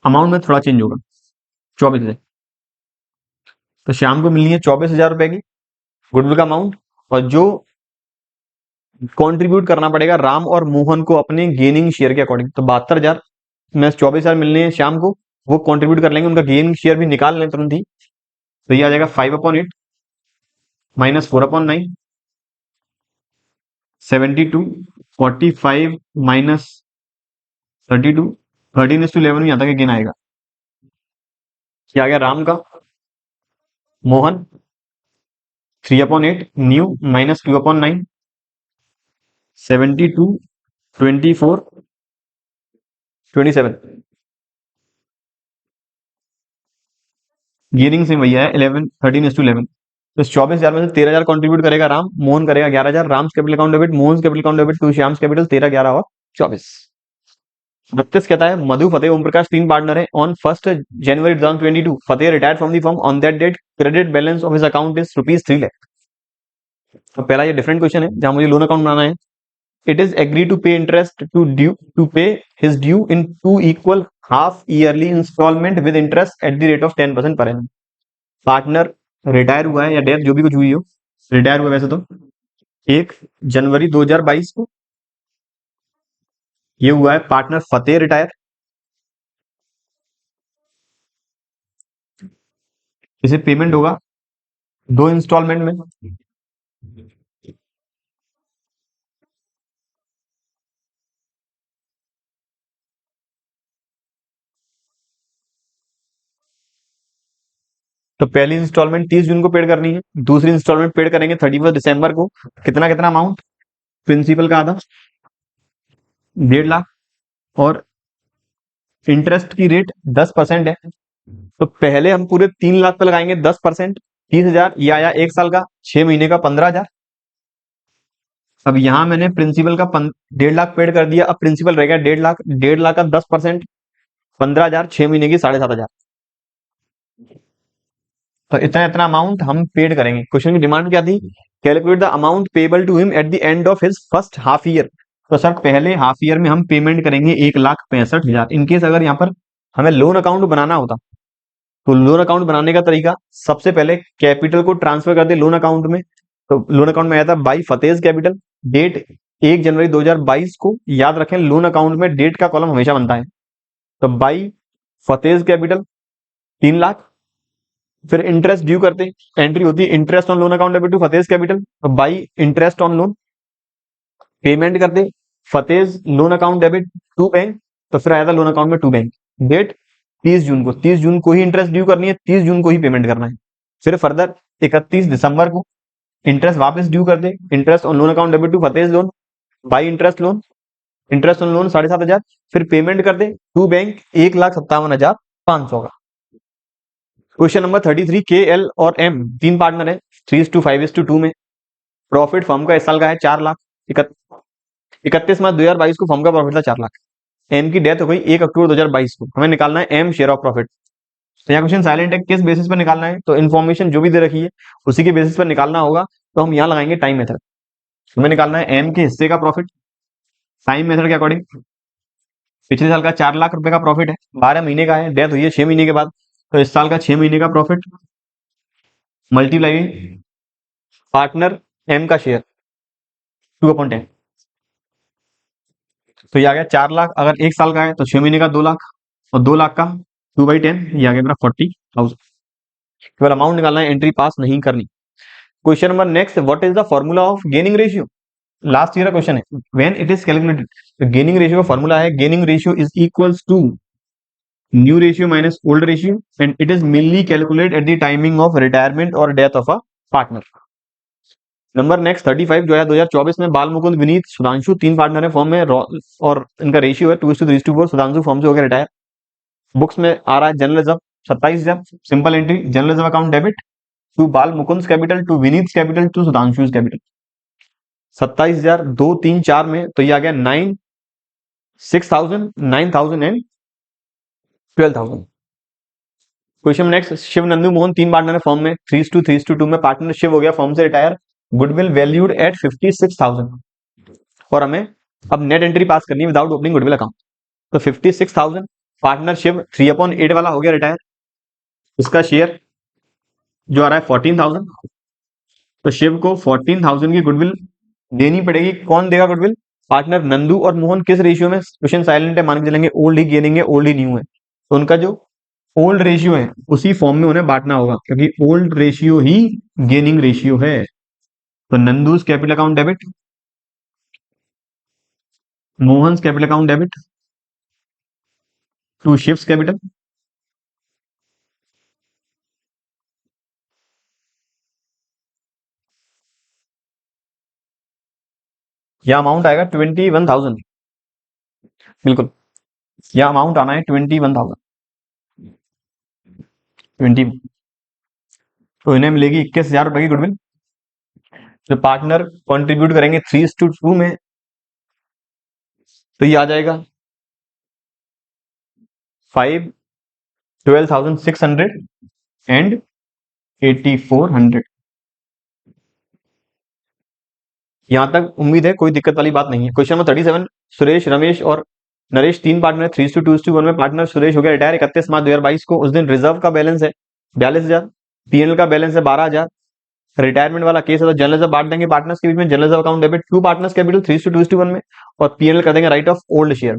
अमाउंट में थोड़ा चेंज होगा 24,000। तो श्याम को मिलनी है 24,000 रुपए की गुडविल का अमाउंट और जो कंट्रीब्यूट करना पड़ेगा राम और मोहन को अपने गेनिंग शेयर के अकॉर्डिंग। तो 72,000 में 24,000 मिलने हैं श्याम को, वो कंट्रीब्यूट कर लेंगे, उनका गेनिंग शेयर भी निकाल लें तुरंत ही। तो ये आ जाएगा 5/8 माइनस 4/9 72 45 माइनस 32 13:11 में यहाँ तक गेन आएगा। क्या आ गया राम का मोहन 3/8 न्यू माइनस 2/9 72 24 27 गेनिंग से भैया है 11 13:11। तो इस 24,000 में से 13,000 कंट्रीब्यूट करेगा राम, मोहन करेगा 11,000, Ram's capital account debit Mohan capital account debit to Shyam's capital 13 11 और 24। 32 कहता है मधु फतेह ओम प्रकाश 3 पार्टनर है on 1 January 2022 Fateh retired from the firm on that date credit balance of his account is ₹3 lakh. तो पहला ये डिफरेंट क्वेश्चन है जहां मुझे लोन अकाउंट बनाना है। It is agree to pay interest to pay his due in 2 equal half yearly instalment with interest at the rate of 10% per annum. Partner retire हुआ है या डेथ जो भी कुछ हुई हो, रिटायर हुआ वैसे तो 1 जनवरी 2022 को, ये हुआ है पार्टनर फतेह रिटायर। इसे पेमेंट होगा 2 इंस्टॉलमेंट में। तो पहली इंस्टॉलमेंट 30 जून को पेड करनी है, दूसरी इंस्टॉलमेंट पेड करेंगे 31 दिसंबर को। कितना कितना अमाउंट, प्रिंसिपल का आधा 1.5 लाख और इंटरेस्ट की रेट 10% है। तो पहले हम पूरे 3 लाख पे लगाएंगे 10% 30,000, ये आया 1 साल का 6 महीने का 15,000। अब यहां मैंने प्रिंसिपल का 1.5 लाख पेड कर दिया, अब प्रिंसिपल रह गया 1.5 लाख, 1.5 लाख का 10% 15,000 6 महीने की 7,500। तो इतना इतना अमाउंट हम पेड करेंगे। क्वेश्चन की डिमांड क्या थी, calculate the amount payable to him at the end of his first half year. तो सर पहले हाफ ईयर में हम पेमेंट करेंगे 1,65,000। इनकेस अगर यहाँ पर हमें लोन अकाउंट बनाना होता तो लोन अकाउंट बनाने का तरीका सबसे पहले कैपिटल को ट्रांसफर कर दे लोन अकाउंट में। तो लोन अकाउंट में आया था बाई फतेज कैपिटल, डेट 1 जनवरी 2022 को। याद रखें लोन अकाउंट में डेट का कॉलम हमेशा बनता है। तो बाई फतेज कैपिटल 3 लाख, फिर इंटरेस्ट ड्यू करते, एंट्री होती है interest on loan account debit to Fateh's capital, तो by interest on loan payment करते Fateh's loan account debit to bank. तो फिर आया था लोन अकाउंट में टू बैंक, डेट 30 जून को, 30 जून को ही इंटरेस्ट ड्यू करनी है, 30 जून को ही पेमेंट करना है। फिर फर्दर 31 दिसंबर को इंटरेस्ट वापस ड्यू कर दे, interest on loan account debit to Fateh's loan by interest loan, interest on loan 7,500, फिर पेमेंट कर दे टू बैंक 1,57,500 का। क्वेश्चन नंबर 33 के एल और एम 3 पार्टनर है 3:5:2 में। प्रॉफिट फर्म का इस साल का है 4 लाख। 31 मार्च 2022 को फर्म का प्रॉफिट था 4 लाख। एम की डेथ हो गई 1 अक्टूबर 2022 को। हमें निकालना है एम शेयर ऑफ प्रॉफिट। तो यहाँ क्वेश्चन साइलेंट है, किस बेसिस पर निकालना है, तो इन्फॉर्मेशन जो भी दे रखी है उसी के बेसिस पर निकालना होगा। तो हम यहाँ लगाएंगे टाइम मेथड। हमें निकालना है एम के हिस्से का प्रॉफिट टाइम मेथड के अकॉर्डिंग। पिछले साल का 4 लाख रुपए का प्रॉफिट है, 12 महीने का है, डेथ हुई है 6 महीने के बाद, तो इस साल का 6 महीने का प्रॉफिट मल्टीप्लाई पार्टनर एम का शेयर 2/10। तो ये आ गया 4 लाख, अगर 1 साल का है तो 6 महीने का 2 लाख, और 2 लाख का 2/10, ये आ गया मेरा 40,000। केवल अमाउंट निकालना है, एंट्री पास नहीं करनी। Question number next, what is the formula of gaining ratio. Last year का क्वेश्चन है, when it is calculated. Gaining ratio का फॉर्मूला है, gaining ratio is equals to new ratio minus old ratio, and it is mainly calculate at the timing of retirement और death of a partner. Number next 35 जो है 2024 में Bal Mukund Vineet Sudhanshu 3 partner है form में, और इनका रेशियो है 2:3:4। सुधांशु फॉर्म से हो गया रिटायर। बुक्स में आ रहा है general reserve 27,000, simple entry general reserve account debit to Bal Mukund capital to Vineet capital to Sudhanshu capital. 27,000 2 3 4 में, तो ये आ गया 6,000 9,000 and 12,000। Question next, Shiv Nandu Mohan 3 partner है फॉर्म में, 3:2 में पार्टनर शिव हो गया फॉर्म से रिटायर। गुडविल वैल्यूड एट 56,000, और हमें अब नेट एंट्री पास करनी है विदाउट ओपनिंग गुडविल अकाउंट। तो 56,000 पार्टनरशिप 3/8 वाला हो गया रिटायर, इसका शेयर जो आ रहा है 14,000। तो शिव को 14,000 की गुडविल देनी पड़ेगी। कौन देगा गुडविल, पार्टनर नंदू और मोहन। किस रेशियो में, क्वेश्चन साइलेंट है, मान के चलेंगे ओल्ड ही गेनिंग है, ओल्ड ही न्यू है, तो उनका जो ओल्ड रेशियो है उसी फॉर्म में उन्हें बांटना होगा, क्योंकि ओल्ड रेशियो ही गेनिंग रेशियो है। तो Nandu's capital account debit, Mohan capital account debit to शिफ्स कैपिटल। यह अमाउंट आएगा 21,000, बिल्कुल यह अमाउंट आना है 21,000 20। तो इन्हें मिलेगी 21,000 रुपए की गुडविल। जो पार्टनर कंट्रीब्यूट करेंगे 3:2 में, तो ये आ जाएगा 12,600 एंड 8,400। यहां तक उम्मीद है कोई दिक्कत वाली बात नहीं है। क्वेश्चन नंबर 37, सुरेश रमेश और नरेश 3 पार्टनर 3:2 में पार्टनर सुरेश हो गया रिटायर 31 मार्च 2022 को। उस दिन रिजर्व का बैलेंस है 42,000, पीएनएल का बैलेंस है 12,000। रिटायरमेंट वाला केस है तो जनरल रिजर्व बांट देंगे पार्टनर्स के बीच में। General reserve account debit to partners capital 3:2 में, और पीएनएल कर देंगे राइट ऑफ ओल्ड शेयर।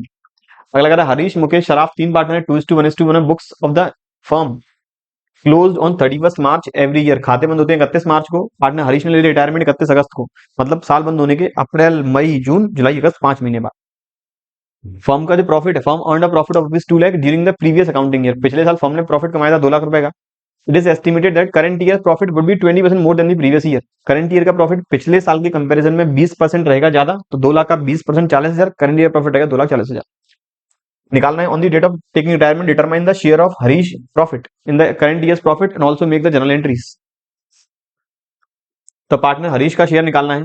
अगला लगा हरीश मुकेश शराफ 3 पार्टनर 2:1 में। Books of the firm close on 31 March every year. खाते बंद होते हैं 31 मार्च को। पार्टनर हरीश ने ले रिटायरमेंट 31 अगस्त को, मतलब साल बंद होने के अप्रैल मई जून जुलाई अगस्त 5 महीने बाद। फर्म का जो प्रॉफिट है, firm earn a profit of 2 lakh during the previous accounting year. पिछले साल फर्म ने प्रॉफिट कमाया था 2 लाख रुपए का। It is estimated that current year profit would be 20% more than the previous year. Current year का प्रॉफिट पिछले साल के कंपैरिजन में 20% रहेगा ज्यादा, तो 2 लाख का 20% 40,000, करंट ईयर प्रॉफिट रहेगा 2,40,000। निकालना है on the date of taking retirement determine the share of Harish profit in the current years profit and also make the general entries. तो पार्टनर हरीश का शेयर निकालना है।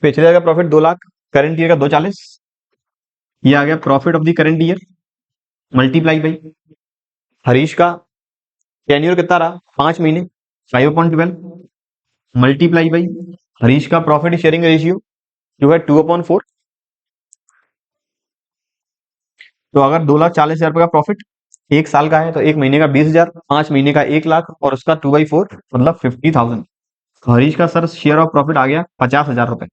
पिछले का प्रॉफिट 2 लाख, करंट ईयर का 240, ये आ गया profit of the current year multiply by Harish का टेन्योर कितना रहा 5 महीने 5/12 मल्टीप्लाई बाई हरीश का प्रॉफिट शेयरिंग रेशियो जो है 2/4। तो अगर 2,40,000 रुपए का प्रॉफिट 1 साल का है तो 1 महीने का 20,000, 5 महीने का 1 लाख, और उसका 2/4 मतलब 50,000। तो हरीश का सर शेयर ऑफ प्रॉफिट आ गया 50,000 रुपए।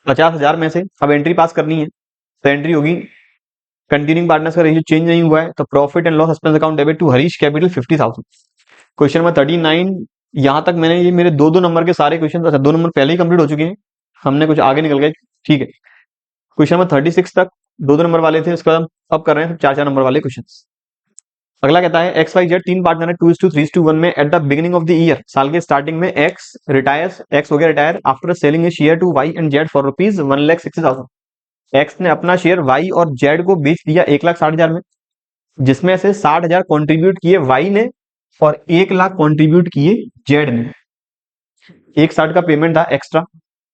50,000 में से अब एंट्री पास करनी है, तो एंट्री होगी कंटिन्यूइंग पार्टनर्स का रेशियो चेंज नहीं हुआ है, तो profit and loss expense account debit to Harish capital 50,000। Question number 39, यहां तक मैंने ये मेरे 2-2 नंबर के सारे क्वेश्चन, अच्छा 2 नंबर पहले ही कंप्लीट हो चुके हैं, हमने कुछ आगे निकल गए, ठीक है। क्वेश्चन नंबर 36 तक 2-2 नंबर वाले थे, उसके बाद हम अब कर रहे हैं 4-4 नंबर वाले क्वेश्चन। अगला कहता है एक्स वाई जेड 3 पार्टनर है 2:3:1 में। At the beginning of the year, साल के स्टार्टिंग में एक्स रिटायर्स, एक्स हो गया retire after selling share to Y and Z for rupees 1,60,000। X ने अपना शेयर वाई और जेड को बेच दिया 1,60,000 में, जिसमें से 60,000 कॉन्ट्रीब्यूट किए वाई ने और 1,00,000 कॉन्ट्रीब्यूट किए जेड ने। 1,60 का पेमेंट था एक्स्ट्रा,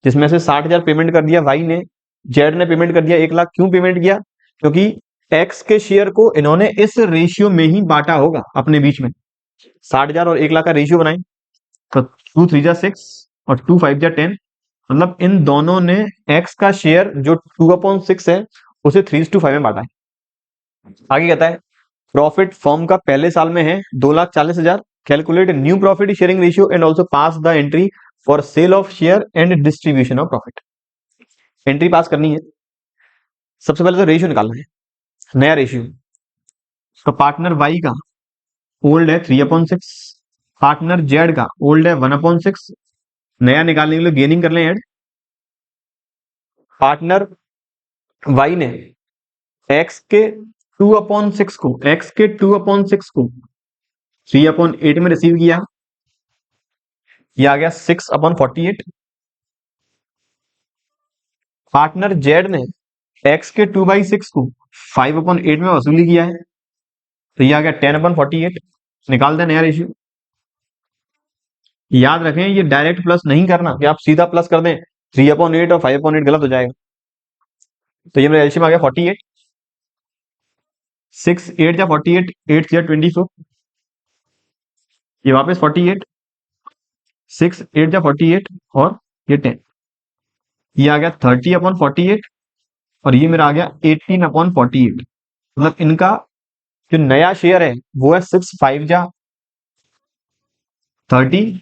जिसमें से 60,000 पेमेंट कर दिया वाई ने, जेड ने पेमेंट कर दिया 1,00,000। क्यों पेमेंट किया, क्योंकि एक्स के शेयर को इन्होंने इस रेशियो में ही बांटा होगा अपने बीच में। 60,000 और 1 लाख का रेशियो बनाए तो 2 3 जा 6 और 2 5 जा 10, मतलब इन दोनों ने एक्स का शेयर जो 2/6 है उसे 3:5 में बांटा है। आगे कहता है प्रॉफिट फर्म का पहले साल में है 2,40,000, calculate new profit sharing ratio and also pass the entry for sale of share and distribution of profit. Entry pass करनी है। सबसे पहले तो रेशियो निकालना है, नया रेशियो। तो पार्टनर वाई का ओल्ड है 3/6, पार्टनर जेड का ओल्ड है 1/6। नया निकालने के लिए गेनिंग कर लें ऐड। पार्टनर वाई ने एक्स के 2/6 को 3/8 में रिसीव किया, ये आ गया 6/48। पार्टनर जेड ने एक्स के 2/6 को 5/8 में वसूली किया है, तो ये आ गया 10/48। निकाल दें नया रेशियो। याद रखें ये डायरेक्ट प्लस नहीं करना कि आप सीधा प्लस कर दें, 3/8 और 5/8 गलत हो जाएगा। तो ये मेरा एलसीएम आ गया 48। 6 8 जा 48, 8 जा 24, ये वापस 48, 6 8 जा 48 और ये 10, ये आ गया 30/48 और ये मेरा आ गया 18/48। मतलब इनका जो नया शेयर है वो है 6 5 जा 30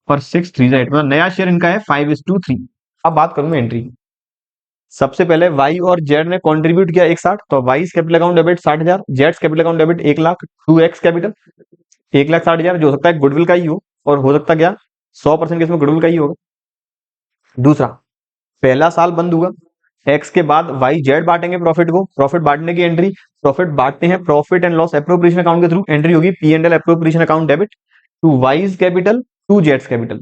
और 6 3 जा 8, मतलब नया शेयर इनका है 5:3। अब बात करूं मैं एंट्री। सबसे पहले वाई और जेड ने कंट्रीब्यूट किया एक साथ, तो Y capital account debit 60,000, Z capital account debit 1 lakh, 2x capital 1,60,000, जो हो सकता है गुडविल का ही हो और हो सकता क्या 100% के इसमें गुडविल का ही होगा। दूसरा, पहला साल बंद हुआ, एक्स के बाद वाई जेड बांटेंगे प्रॉफिट को। प्रॉफिट बांटने की एंट्री, प्रॉफिट बांटते हैं profit and loss appropriation account के थ्रू, एंट्री होगी P&L appropriation account debit to Y's capital to जेड्स कैपिटल।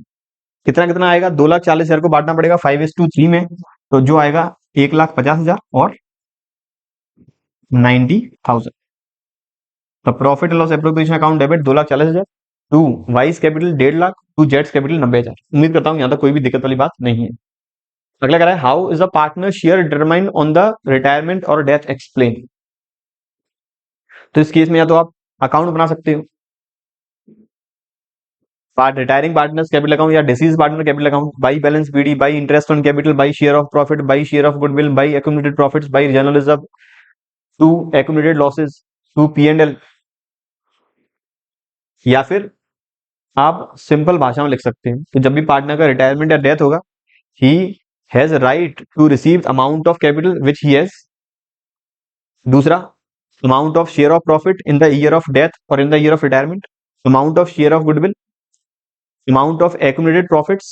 कितना कितना आएगा, 2,40,000 को बांटना पड़ेगा 5:3 में, तो जो आएगा 1,50,000 और 90,000। तो profit and loss appropriation account debit 2,40,000 to Y's capital 1.5 lakh to जेड्स कैपिटल 90,000। उम्मीद करता हूं यहां तक कोई भी दिक्कत वाली बात नहीं है। अगला कह रहा है how is a partner share determine on the retirement और डेथ एक्सप्लेन। तो इस केस में या तो आप अकाउंट बना सकते हो, रिटायरिंग पार्टनर्स कैपिटल अकाउंट या deceased partner capital account, by balance BD, by interest on capital, by share of profit, by share of goodwill, by accumulated profits, by general reserve to accumulated losses to P&L। या फिर आप simple भाषा में लिख सकते हैं कि जब भी पार्टनर का रिटायरमेंट या डेथ होगा, he has right to receive amount of capital which he has. दूसरा, amount of share of profit in the year of death और in the year of retirement, amount of share of goodwill, amount of accumulated profits,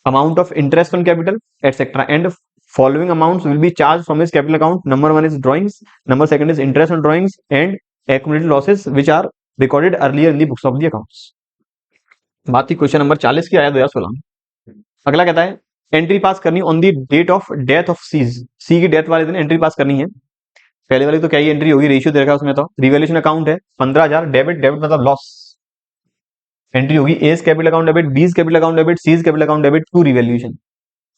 amount of interest on capital, etc. And following amounts will be charged from his capital account. Number one is drawings, number second is interest on drawings and accumulated losses which are recorded earlier in the books of the accounts. बात थी question number 40 की, आया 2016 में। अगला कहता है entry pass करनी on the date of death of C की डेथ वाले दिन एंट्री पास करनी है। पहले वाली तो क्या ही एंट्री होगी, रेशियो दे रखा है उसमें। तो रिवैल्यूएशन अकाउंट है 15,000, डेबिट डेबिट मतलब लॉस, एंट्री होगी A's capital account debit, B's capital account debit, C's capital account debit to revaluation.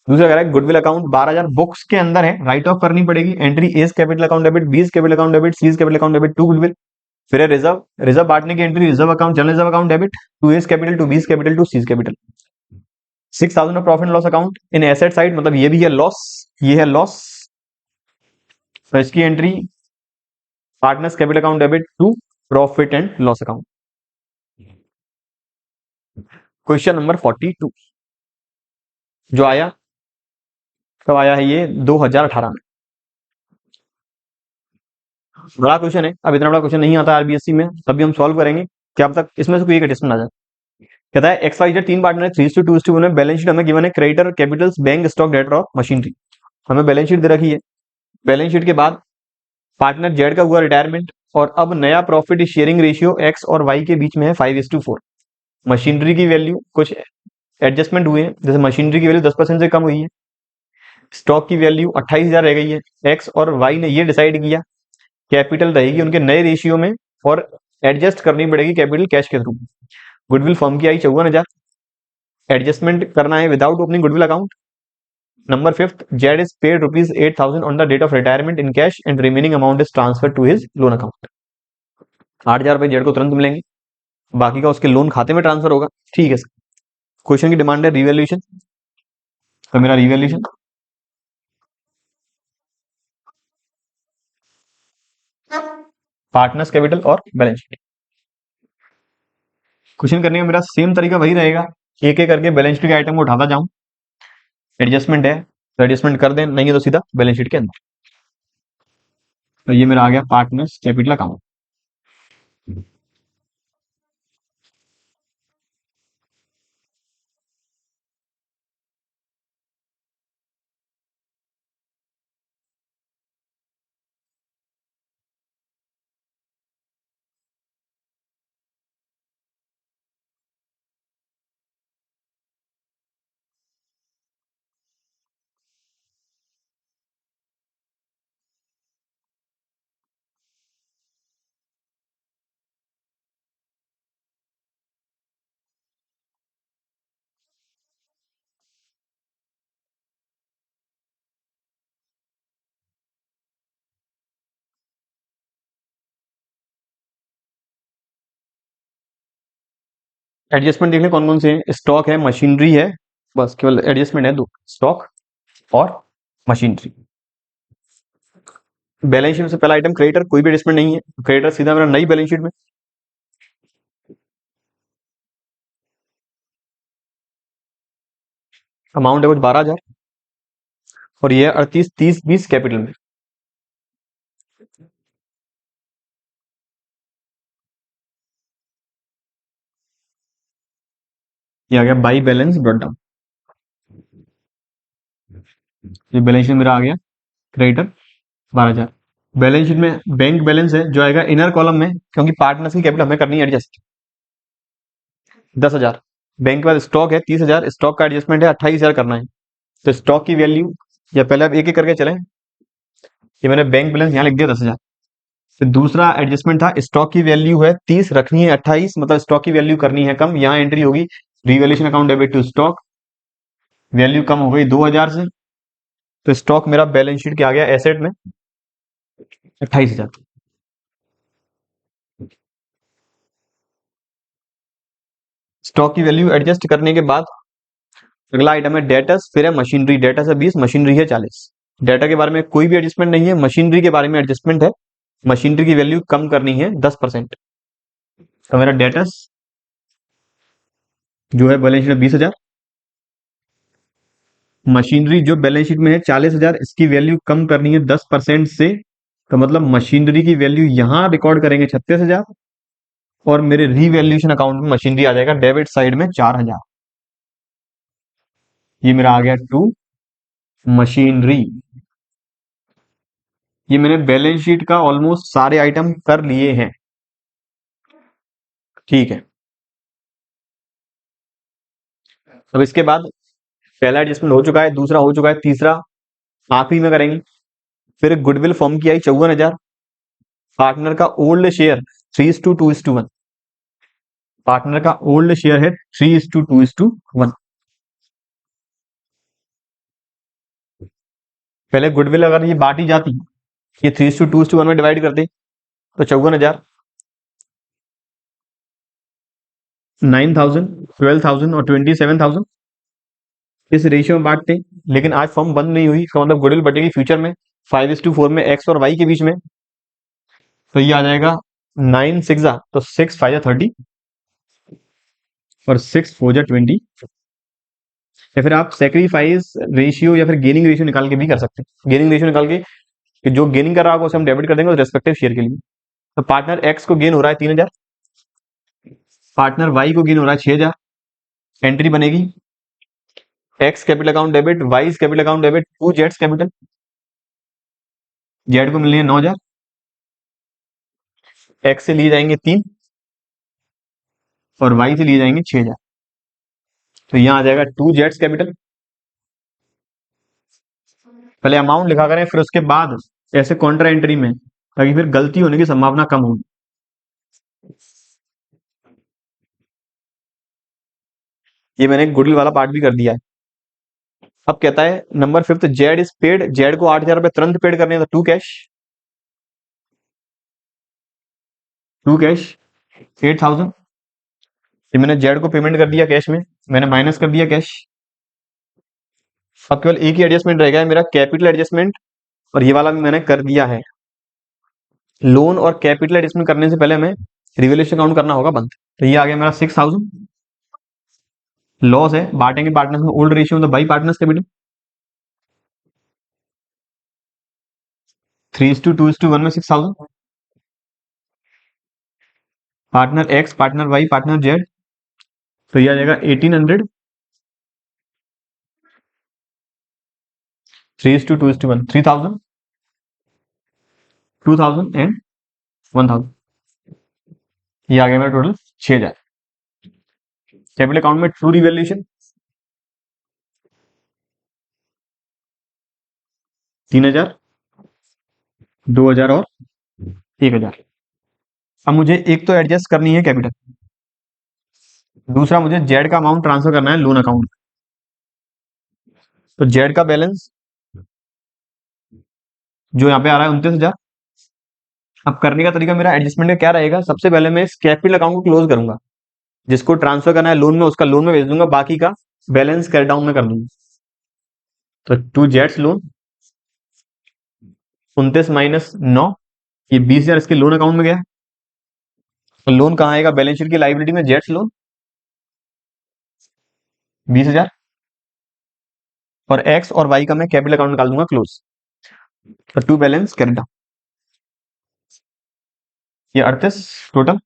दूसरा कह रहा है गुडविल अकाउंट 12,000 बुक्स के अंदर है, राइट ऑफ करनी पड़ेगी, entry A's capital account debit, B's capital account debit, C's capital account debit to goodwill. फिर है रिजर्व, रिजर्व बांटने की entry reserve account, general reserve account debit to A's capital to B's capital to C's capital. 6,000 of profit loss account in asset side, मतलब ये भी है loss, ये है लॉस, तो इसकी entry partners capital account debit to profit and loss account. Question number 42 जो आया, कब आया है ये, 2018 में। बड़ा क्वेश्चन है, अब इतना बड़ा क्वेश्चन नहीं आता आरबीएससी में, तब भी हम सॉल्व करेंगे क्या अब तक इसमें से कोई एक एडजस्टमेंट आ जाए। कहता है एक्स वाई जेड तीन पार्टनर है, 3:2:1 में बैलेंस शीट हमें गिवन है, creditor Capitals bank stock debtor और मशीनरी। हमें बैलेंस शीट दे रखी है, बैलेंस शीट के बाद पार्टनर जेड का हुआ रिटायरमेंट और अब नया प्रॉफिट शेयरिंग रेशियो एक्स और वाई के बीच में है 5:4। मशीनरी की वैल्यू कुछ एडजस्टमेंट हुए हैं, जैसे मशीनरी की वैल्यू 10% से कम हुई है, स्टॉक की वैल्यू 28,000 रह गई है। एक्स और वाई ने ये डिसाइड किया कैपिटल रहेगी उनके नए रेशियो में और एडजस्ट करनी पड़ेगी कैपिटल कैश के थ्रू। गुडविल फर्म की आई 54,000, एडजस्टमेंट करना है without opening goodwill account. Number fifth, Z is paid ₹8,000 on the date of retirement in cash and remaining amount is transfer to his loan account. 8,000 रुपए Z को तुरंत मिलेंगे, बाकी का उसके लोन खाते में ट्रांसफर होगा। ठीक है सर। क्वेश्चन की डिमांड है रिवैल्यूएशन, तो मेरा रिवैल्यूएशन पार्टनर्स कैपिटल और बैलेंस शीट। क्वेश्चन करने का मेरा सेम तरीका वही रहेगा, एक एक करके बैलेंस शीट के आइटम को उठाता जाऊं, एडजस्टमेंट है तो एडजस्टमेंट कर दें, नहीं है तो सीधा बैलेंस शीट के अंदर। तो ये मेरा आ गया पार्टनर्स कैपिटल अकाउंट। एडजस्टमेंट देख ले कौन कौन से हैं, स्टॉक है, मशीनरी है, बस केवल एडजस्टमेंट है दो, स्टॉक और मशीनरी। बैलेंस शीट में से पहला आइटम क्रेडिटर, कोई भी एडजस्टमेंट नहीं है, क्रेडिटर सीधा मेरा नई बैलेंस शीट में। अमाउंट है कुछ 12,000 और ये है 38, 30, 20 कैपिटल में। ये आ गया बाई बैलेंस ब्रॉट डाउन। ये बैलेंस शीट मेरा आ गया क्रेडिटर 12,000। बैलेंस शीट में बैंक बैलेंस है जो आएगा इनर कॉलम में, क्योंकि पार्टनर्स की कैपिटल हमें करनी है एडजस्ट, 10,000। बैंक के बाद स्टॉक है 30,000, स्टॉक का एडजस्टमेंट है 28,000 करना है, तो स्टॉक की वैल्यू, या पहले आप एक एक करके चलें, ये मैंने बैंक बैलेंस यहाँ लिख दिया 10,000। फिर दूसरा एडजस्टमेंट था, स्टॉक की वैल्यू है 30, रखनी है 28, मतलब स्टॉक की वैल्यू करनी है कम, यहाँ एंट्री होगी revaluation account debit to stock, value कम हो गई 2,000 से, तो स्टॉक मेरा बैलेंस शीट के आ गया एसेट में 28,000। स्टॉक की वैल्यू एडजस्ट करने के बाद अगला आइटम है डेटर्स, फिर है मशीनरी, डेटर्स है 20, मशीनरी है 40। डेटा के बारे में कोई भी एडजस्टमेंट नहीं है, मशीनरी के बारे में एडजस्टमेंट है, मशीनरी की वैल्यू कम करनी है 10%। तो मेरा डेटर्स जो है बैलेंस शीट में 20,000, मशीनरी जो बैलेंस शीट में है 40,000, इसकी वैल्यू कम करनी है 10% से, तो मतलब मशीनरी की वैल्यू यहां रिकॉर्ड करेंगे 36,000, और मेरे रीवैल्यूएशन अकाउंट में मशीनरी आ जाएगा डेबिट साइड में 4,000। ये मेरा आ गया टू मशीनरी। ये मैंने बैलेंस शीट का ऑलमोस्ट सारे आइटम कर लिए हैं। ठीक है, अब इसके बाद पहला एडजस्टमेंट हो चुका है, दूसरा हो चुका है, तीसरा आखिरी में करेंगे। फिर गुडविल फॉर्म की आई 54,000, पार्टनर का ओल्ड शेयर 3:2:1, पार्टनर का ओल्ड शेयर है 3:2:1। पहले गुडविल अगर ये बांटी जाती, ये 3:2:1 में डिवाइड कर दे, तो 54,000, 9,000, 12,000 और 27,000 इस रेशियो में बांटते। लेकिन आज फॉर्म बंद नहीं हुई, इसका मतलब गुडविल बटेगी फ्यूचर में 5:4 में, एक्स और वाई के बीच में। तो ये आ जाएगा 9 6 तो 6 5 30 और 6 4 20। या फिर आप सेक्रीफाइस रेशियो या फिर गेनिंग रेशियो निकाल के भी कर सकते हैं। गेनिंग रेशियो निकाल के कि जो गेनिंग कर रहा होगा उसे हम डेबिट कर देंगे रेस्पेक्टिव शेयर के लिए। तो पार्टनर एक्स को गेन हो रहा है 3,000, पार्टनर वाई को गेन हो रहा है 6,000। एंट्री बनेगी X capital account debit, Y capital account debit to जेड्स कैपिटल। जेड को मिलनी है 9,000, एक्स से लिए जाएंगे 3 और वाई से लिए जाएंगे 6,000। तो यहां आ जाएगा टू जेड्स कैपिटल। पहले अमाउंट लिखा करें, फिर उसके बाद ऐसे कॉन्ट्रा एंट्री में, ताकि फिर गलती होने की संभावना कम होगी। ये मैंने गुडविल वाला पार्ट भी कर दिया है। अब कहता है number fifth, Z is paid, Z को 8,000 रुपए तुरंत पेड करने हैं, तो टू कैश 8,000। ये मैंने जेड को पेमेंट कर दिया कैश में, मैंने माइनस कर दिया कैश। अब केवल एक ही एडजस्टमेंट रह गया है मेरा, कैपिटल एडजस्टमेंट, और ये वाला भी मैंने कर दिया है। लोन और कैपिटल एडजस्टमेंट करने से पहले हमें रिवैल्यूएशन अकाउंट करना होगा बंद। तो ये आ गया मेरा 6,000। लॉस है, बांटेंगे पार्टनर्स में, ओल्ड रेशियो मतलब बाई पार्टनर्स कैपिटल 3:2:1 में 6,000। Partner X, partner Y, partner Z, तो ये आ जाएगा 1,800। 3:2:1, 3,000, 2,000 एंड 1,000। ये आ गया मेरा टोटल 6,000। कैपिटल अकाउंट में ट्रू रिवैल्यूएशन 3,000, 2,000 और 1,000। अब मुझे एक तो एडजस्ट करनी है कैपिटल, दूसरा मुझे जेड का अमाउंट ट्रांसफर करना है लोन अकाउंट। तो जेड का बैलेंस जो यहाँ पे आ रहा है 29,000। अब करने का तरीका मेरा एडजस्टमेंट का क्या रहेगा, सबसे पहले मैं इस कैपिटल अकाउंट को क्लोज करूंगा, जिसको ट्रांसफर करना है लोन में उसका लोन में भेज दूंगा, बाकी का बैलेंस कैरी डाउन में कर दूंगा। तो टू जेड्स लोन 29 माइनस 9, ये 20,000 इसके लोन अकाउंट में गया। तो लोन कहाँ आएगा, बैलेंस शीट की लाइबिलिटी में जेड्स लोन 20,000, और एक्स और वाई का मैं कैपिटल अकाउंट निकाल दूंगा क्लोज। तो टू बैलेंस कैरी डाउन, ये 38 टोटल,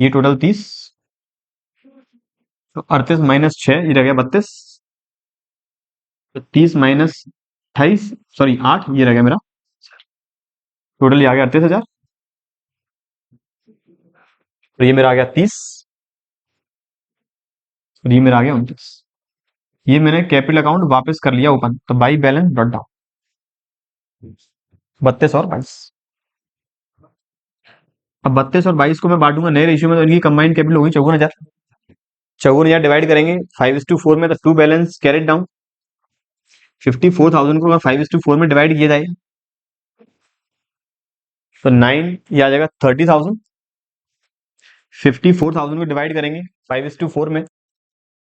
ये टोटल 30। तो 38 माइनस 6, ये रह गया 32। तो 30 माइनस 28, सॉरी 8, ये रह गया मेरा, टोटल ये आ गया 38,000। तो ये मेरा आ गया 30, और ये मेरा आ गया 29। ये मैंने कैपिटल अकाउंट वापस कर लिया ओपन, तो बाई बैलेंस डॉट डाउन 32 और 22। अब 32 और 22 को मैं बांटूंगा नए रेशियो में, तो इनकी कंबाइंड कैपिटल होगी 54,000। 54,000 डिवाइड करेंगे 5:4 में, तो टू बैलेंस कैरेट डाउन। 54,000 को अगर 5:4 में डिवाइड किया जाए तो 9, ये आ जाएगा 30,000। 54,000 को डिवाइड करेंगे 5:4 में,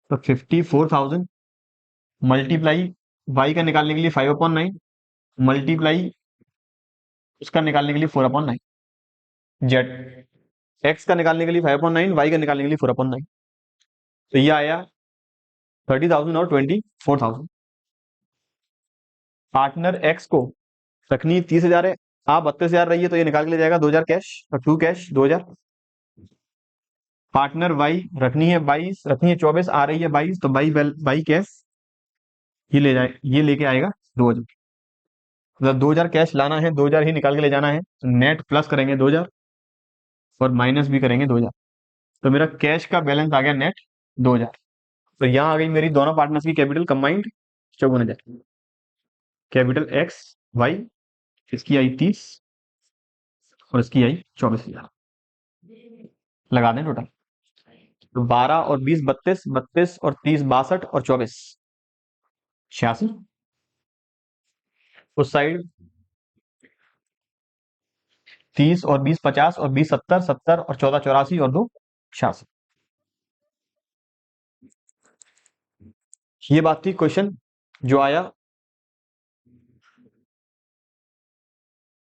तो 54,000 मल्टीप्लाई वाई का निकालने के लिए 5/9, मल्टीप्लाई उसका निकालने के लिए 4/9, जेड एक्स का निकालने के लिए 5/9, वाई का निकालने के लिए 4/9। तो ये आया 30,000 और 24,000। पार्टनर एक्स को रखनी 30,000 है, आप 32,000 रही है, तो ये निकाल के ले जाएगा 2,000 कैश, और टू कैश 2,000। पार्टनर वाई रखनी है 22, रखनी है 24, आ रही है 22, तो बाई कैश ये ले जाए, ये लेके आएगा 2,000। मतलब 2,000 कैश लाना है, 2,000 ही निकाल के ले जाना है, तो नेट प्लस करेंगे 2,000 और माइनस भी करेंगे 2,000। तो मेरा कैश का बैलेंस आ गया नेट 2,000। तो यहाँ आ गई मेरी दोनों पार्टनर्स की capital combined 54,000। Capital X Y, इसकी आई 30 और इसकी आई 24,000। लगा दें टोटल, तो 12 और 20 32, 32 और 30 62 और 24 86। उस साइड 30 और 20 50 और 20 70, 70 और 14 84 और 2 86। ये बात थी क्वेश्चन जो आया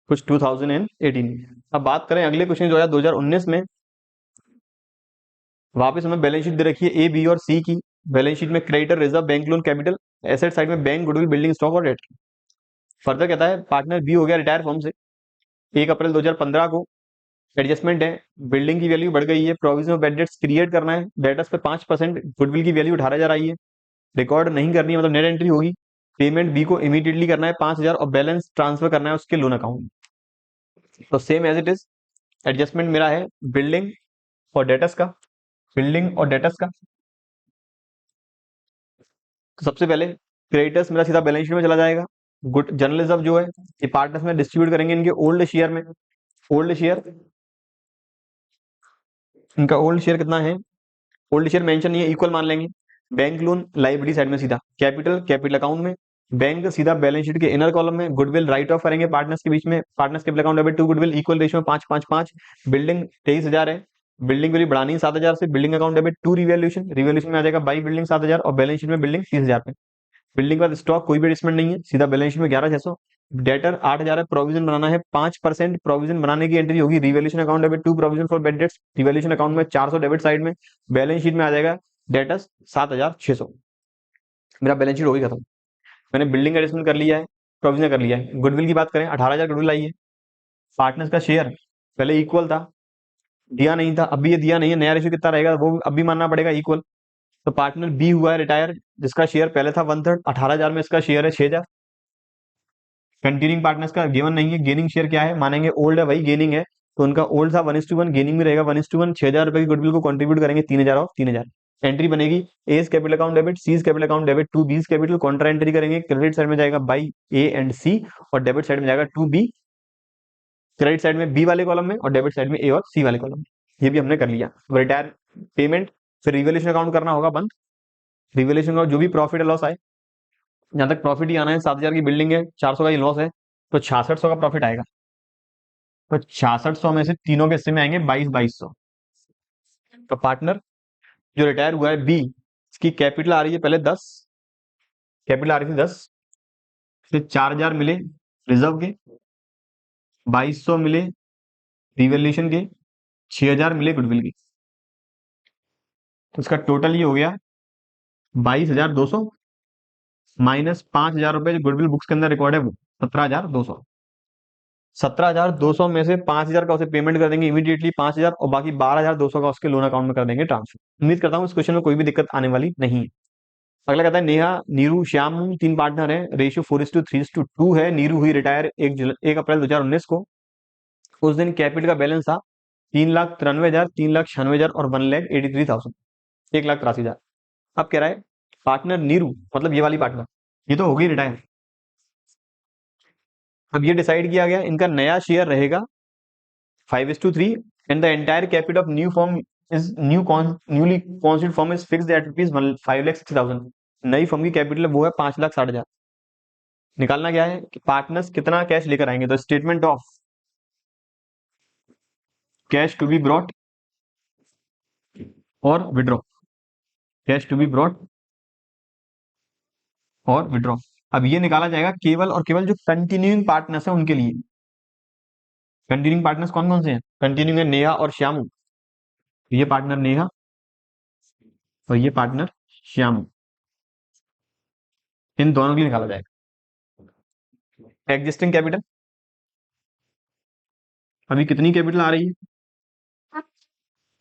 कुछ 2018 में। अब बात करें अगले क्वेश्चन जो आया 2019 में। वापस हमें बैलेंस शीट दे रखी है ए बी और सी की। बैलेंस शीट में creditor reserve bank loan capital, asset side में बैंक गुडविल बिल्डिंग स्टॉक और डेट। फर्दर कहता है पार्टनर बी हो गया रिटायर फर्म से 1 अप्रैल 2015 को, एडजस्टमेंट है, बिल्डिंग की वैल्यू बढ़ गई है, provision of bad debts create करना है, डेटर्स पे 5%, गुडविल की वैल्यू 18,000 आई है, रिकॉर्ड नहीं करनी है मतलब नेट एंट्री होगी। पेमेंट बी को इमीडिएटली करना है 5,000 और बैलेंस ट्रांसफर करना है उसके लोन अकाउंट। तो same as it is, adjustment मेरा है बिल्डिंग और डेटर्स का, बिल्डिंग और डेटर्स का। तो सबसे पहले क्रेडिटर्स मेरा सीधा बैलेंस शीट में चला जाएगा। गुड जनरल रिजर्व जो है ये पार्टनर्स में डिस्ट्रीब्यूट करेंगे इनके ओल्ड शेयर में। ओल्ड शेयर, इनका ओल्ड शेयर कितना है, ओल्ड शेयर मेंशन नहीं है, इक्वल मान लेंगे। बैंक लोन लाइबिलिटी साइड में सीधा, कैपिटल कैपिटल अकाउंट में, बैंक सीधा बैलेंस शीट के इनर कॉलम में, गुडविल राइट ऑफ करेंगे पार्टनर्स के बीच में, partners capital account debit to goodwill equal ratio में 5-5-5, बिल्डिंग 23,000 है, बिल्डिंग वैल्यू बढ़ानी है 7,000 से, building account debit to revaluation, revaluation में आ जाएगा बाई बिल्डिंग 7,000 और बैलेंस शीट में बिल्डिंग 30,000 पे, बिल्डिंग के बाद स्टॉक कोई भी एडजस्टमेंट नहीं है, सीधा बैलेंस शीट में 11,600, डेटर 8,000 है, प्रोविजन बनाना है 5%, प्रोविजन बनाने की एंट्री होगी revaluation account debit to provision for bad debts, revaluation account में 400 डेबिट साइड में, बैलेंस शीट में आ जाएगा डेटर्स 7,600, मेरा बैलेंस शीट होगी खत्म। मैंने बिल्डिंग एडजस्टमेंट कर लिया है, प्रोविजन कर लिया है। गुडविल की बात करें 18,000 गुडविल आई है, पार्टनर्स का शेयर पहले इक्वल था, दिया नहीं था, अभी ये दिया नहीं है, नया रेशियो कितना रहेगा वो अब भी मानना पड़ेगा इक्वल। तो पार्टनर बी हुआ है रिटायर, जिसका शेयर पहले था 1/3, 18,000 में इसका शेयर है 6,000। कंटिन्यूइंग पार्टनर्स का गिवन नहीं है, गेनिंग शेयर क्या है मानेंगे, ओल्ड है भाई, गेनिंग है तो उनका ओल्ड था 1:1, गेनिंग में रहेगा 1:1, 6,000 रुपए की गुडविल को कंट्रीब्यूट करेंगे 3,000 और 3,000। एंट्री बनेगी A's capital account debit, C's capital account debit to B's capital, contra entry करेंगे, क्रेडिट साइड में जाएगा बाई ए एंड सी और डेबिट साइड में जाएगा टू बी, क्रेडिट साइड में बी वाले कॉलम में और डेबिट साइड में ए और सी वाले कॉलम में। ये भी हमने कर लिया। रिटायर पेमेंट, फिर रिवैल्यूएशन अकाउंट करना होगा बंद, रिवैल्यूएशन अकाउंट जो भी प्रॉफिट या लॉस आए, जहां तक प्रॉफिट ही आना है, 7,000 की बिल्डिंग है, 400 का ही लॉस है, तो 6600 का प्रॉफिट आएगा। तो 6600 में से तीनों के हिस्से में आएंगे 22,200। तो पार्टनर जो रिटायर हुआ है बी, इसकी कैपिटल आ रही है पहले 10, कैपिटल आ रही थी 10, फिर 4,000 मिले रिजर्व के, 2200 मिले रिवैल्यूएशन के, 6,000 मिले गुडविल के, तो इसका टोटल ये हो गया 22,200 माइनस 5,000 रुपए जो गुडविल बुक्स के अंदर रिकॉर्ड है वो 17,200। 17,200 में से 5,000 का उसे पेमेंट कर देंगे इमीडिएटली 5,000 और बाकी 12,200 का उसके लोन अकाउंट में कर देंगे ट्रांसफर। उम्मीद करता हूँ इस क्वेश्चन में कोई भी दिक्कत आने वाली नहीं है। अगला कहता है नेहा नीरू श्याम 3 पार्टनर है, रेशियो 4:3:2 है, नीरू हुई रिटायर 1 अप्रैल 2019 को, उस दिन कैपिटल का बैलेंस था 3,93,000, 3,96,000 और 1,83,000, 1,83,000। अब कह रहा है पार्टनर नीरू मतलब ये वाली पार्टनर, ये तो हो गई रिटायर। अब ये डिसाइड किया गया इनका नया शेयर रहेगा 5:3 and the entire capital of new form is newly constituted form is fixed at ₹5,60,000। नई फर्म की कैपिटल वो है 5,60,000। निकालना क्या है कि पार्टनर्स कितना कैश लेकर आएंगे, तो statement of cash to be brought और withdraw, cash to be brought और विड्रॉ। अब ये निकाला जाएगा केवल और केवल जो कंटिन्यूइंग पार्टनर्स हैं उनके लिए। कंटिन्यूइंग पार्टनर्स कौन कौन से हैं, कंटिन्यूइंग है नेहा और श्यामू, ये पार्टनर नेहा और ये पार्टनर श्यामू, इन दोनों के लिए निकाला जाएगा। एग्जिस्टिंग कैपिटल अभी कितनी कैपिटल आ रही है,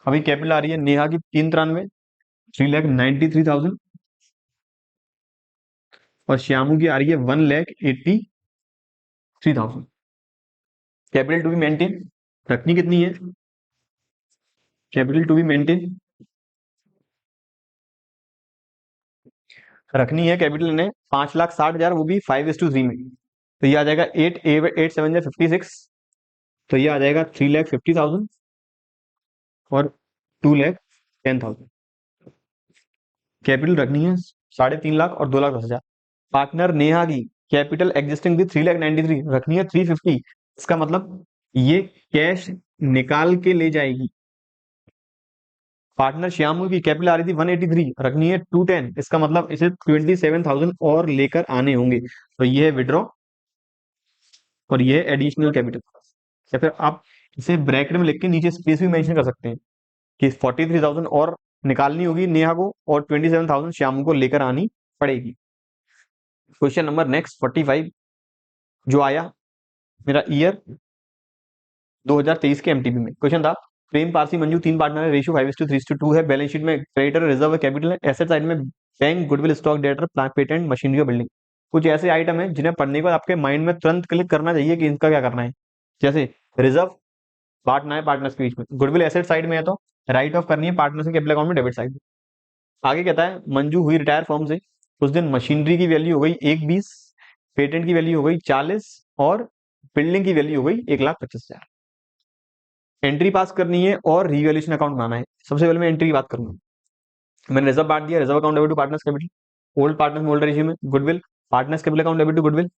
अभी कैपिटल आ रही है नेहा की 393, 3,93,000 और श्यामू की आ रही है 1,83,000। कैपिटल टू बी मेंटेन रखनी कितनी है, कैपिटल टू बी मेंटेन रखनी है कैपिटल ने 5,60,000, वो भी 5:3 में, तो ये आ जाएगा 8 7 56, तो ये आ जाएगा 3,50,000 और 2,10,000। कैपिटल रखनी है 3.5 लाख और 2,10,000। पार्टनर नेहा की कैपिटल एग्जिस्टिंग भी 3,93,000 रखनी है 350, इसका मतलब ये कैश निकाल के ले जाएगी। पार्टनर श्यामू की कैपिटल आ रही थी 183, रखनी है 210, इसका मतलब इसे 27,000 और लेकर आने होंगे, तो ये है विड्रॉ और ये है एडिशनल कैपिटल। या फिर आप इसे ब्रैकेट में लिख के नीचे स्पेस भी मेंशन कर सकते हैं कि 43,000 और निकालनी होगी नेहा को और 27,000 श्यामू को लेकर आनी पड़ेगी। क्वेश्चन नंबर नेक्स्ट 45 जो आया मेरा ईयर 2023 के एमटीबी में क्वेश्चन था, प्रेम पारसी मंजू 3 पार्टनर है, रेशियो 5:3:2 है, बैलेंस शीट में क्रेडिटर रिजर्व है कैपिटल है, एसेट साइड में bank goodwill stock debtor plant patent machinery और बिल्डिंग। कुछ ऐसे आइटम है जिन्हें पढ़ने के बाद आपके माइंड में तुरंत क्लिक करना चाहिए कि इनका क्या करना है। जैसे रिजर्व बांटना है पार्टनर्स के बीच में, गुडविल एसेट साइड में है तो राइट ऑफ करनी है पार्टनर्स के कैपिटल अकाउंट में डेबिट साइड में। आगे कहता है मंजू हुई रिटायर फर्म से, उस दिन मशीनरी की वैल्यू हो गई 1,20, पेटेंट की वैल्यू हो गई 40 और बिल्डिंग की वैल्यू हो गई 1,25,000। एंट्री पास करनी है और रिवैल्यूएशन अकाउंट बनाना है। सबसे पहले मैं एंट्री की बात करूंगा। मैंने रिजर्व बांट दिया, reserve account debit to partners capital, old partners old ratio में, goodwill partners capital account debit to goodwill.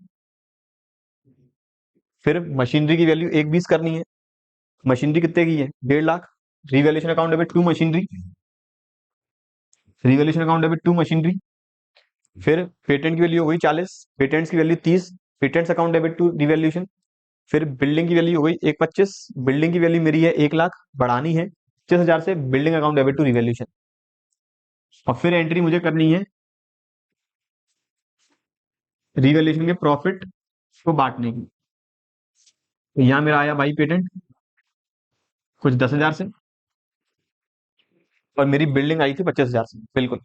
फिर मशीनरी की वैल्यू 1/20 करनी है। मशीनरी कितने की है? 1.5 lakh. Revaluation account debit to machinery, revaluation account debit to machinery. फिर पेटेंट की वैल्यू हो गई 40, पेटेंट्स की value 30, patents account debit to revaluation. फिर बिल्डिंग की वैल्यू हो गई 1.25, बिल्डिंग की वैल्यू मेरी है 1 लाख, बढ़ानी है 25,000 से building account debit to revaluation. और फिर एंट्री मुझे करनी है रिवैल्यूएशन के प्रॉफिट को बांटने की। तो यहाँ मेरा आया भाई पेटेंट कुछ 10,000 से, और मेरी बिल्डिंग आई थी 25,000 से, बिल्कुल।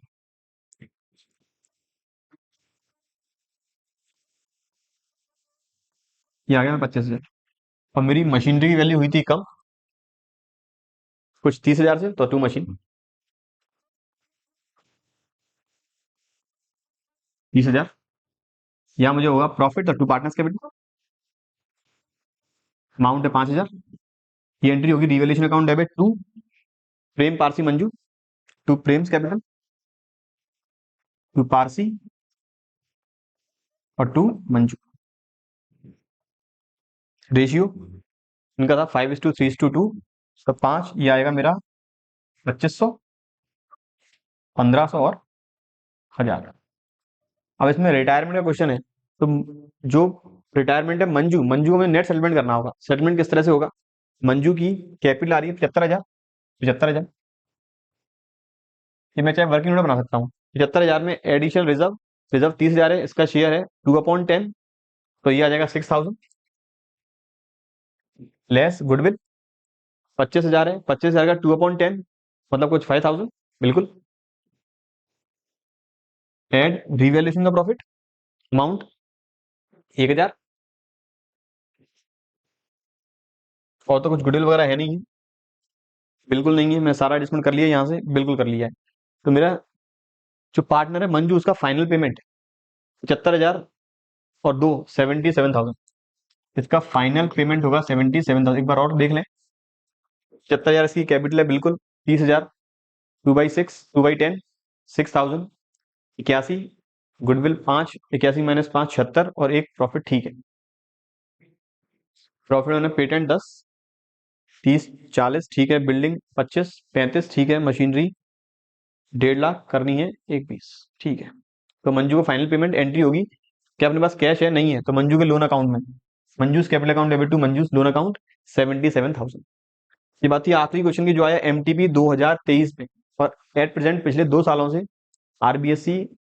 ये आ गया 25,000। और मेरी मशीनरी की वैल्यू हुई थी कम, कुछ 30,000 से, तो टू मशीन 30,000। यहाँ मुझे होगा प्रॉफिट और टू पार्टनर्स कैपिटल, अमाउंट है 5,000। ये एंट्री होगी revaluation account debit to Prem Parsi Manju, to Prem's capital, to Parsi और टू मंजू। रेशियो इनका था 5:3:2, तो 5, ये आएगा मेरा 2,500, 1,500 और 1,000। अब इसमें रिटायरमेंट का क्वेश्चन है, तो जो रिटायरमेंट है मंजू, मंजू को हमें नेट सेटलमेंट करना होगा। सेटलमेंट किस तरह से होगा? मंजू की कैपिटल आ रही है 75,000, 75,000। ये मैं चाहे वर्किंग नोट बना सकता हूँ। 75,000 में एडिशनल रिजर्व, रिजर्व 30,000 है, इसका शेयर है 2/10, तो ये आ जाएगा 6,000। लेस गुडविल 25,000 है, 25,000 का 2/10 मतलब कुछ 5,000, बिल्कुल। एड रिवैल्यूएशन का प्रॉफिट अमाउंट 1,000। और तो कुछ गुडविल वगैरह है नहीं है, बिल्कुल नहीं है। मैं सारा एडजस्टमेंट कर लिया यहाँ से, बिल्कुल कर लिया है। तो मेरा जो पार्टनर है मंजू, उसका फाइनल पेमेंट 75,000 और 77,000। इसका फाइनल पेमेंट होगा 77,000। एक बार और देख लें, 75,000 इसकी कैपिटल है, बिल्कुल। 30,000, 2/6, 2/10, 6,000, 81, गुडविल 5, 81 माइनस 5, 76, और एक प्रॉफिट, ठीक है। प्रॉफिट मैंने पेटेंट 10, 30, 40, ठीक है। बिल्डिंग 25, 35, ठीक है। मशीनरी 1.5 लाख करनी है, 1/20, ठीक है। तो मंजू को फाइनल पेमेंट एंट्री होगी क्या अपने पास कैश है? नहीं है, तो मंजू के लोन अकाउंट में, Manju's capital account debit to Manju's loan account 77,000। ये बात थी आखिरी क्वेश्चन की जो आया एमटीपी 2023 में। और एट प्रेजेंट पिछले 2 सालों से आरबीएससी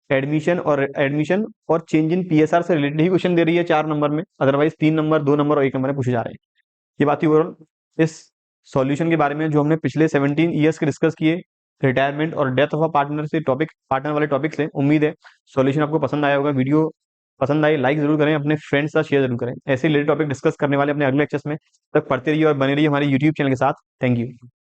एडमिशन और चेंज इन पीएसआर से रिलेटेड ही क्वेश्चन दे रही है 4 नंबर में, अदरवाइज 3 नंबर, 2 नंबर और 1 नंबर में पूछे जा रहे हैं। ये बात थी ओवरऑल इस सॉल्यूशन के बारे में जो हमने पिछले 17 ईयर्स के डिस्कस किए, रिटायरमेंट और डेथ ऑफ अ पार्टनर से टॉपिक, पार्टनर वाले टॉपिक से। उम्मीद है सॉल्यूशन आपको पसंद आया होगा। वीडियो पसंद आई लाइक जरूर करें, अपने फ्रेंड्स के साथ शेयर जरूर करें। ऐसे रिलेटेड टॉपिक डिस्कस करने वाले अपने अगले लेक्चर्स में। तब पढ़ते रहिए और बने रहिए हमारे यूट्यूब चैनल के साथ। Thank you.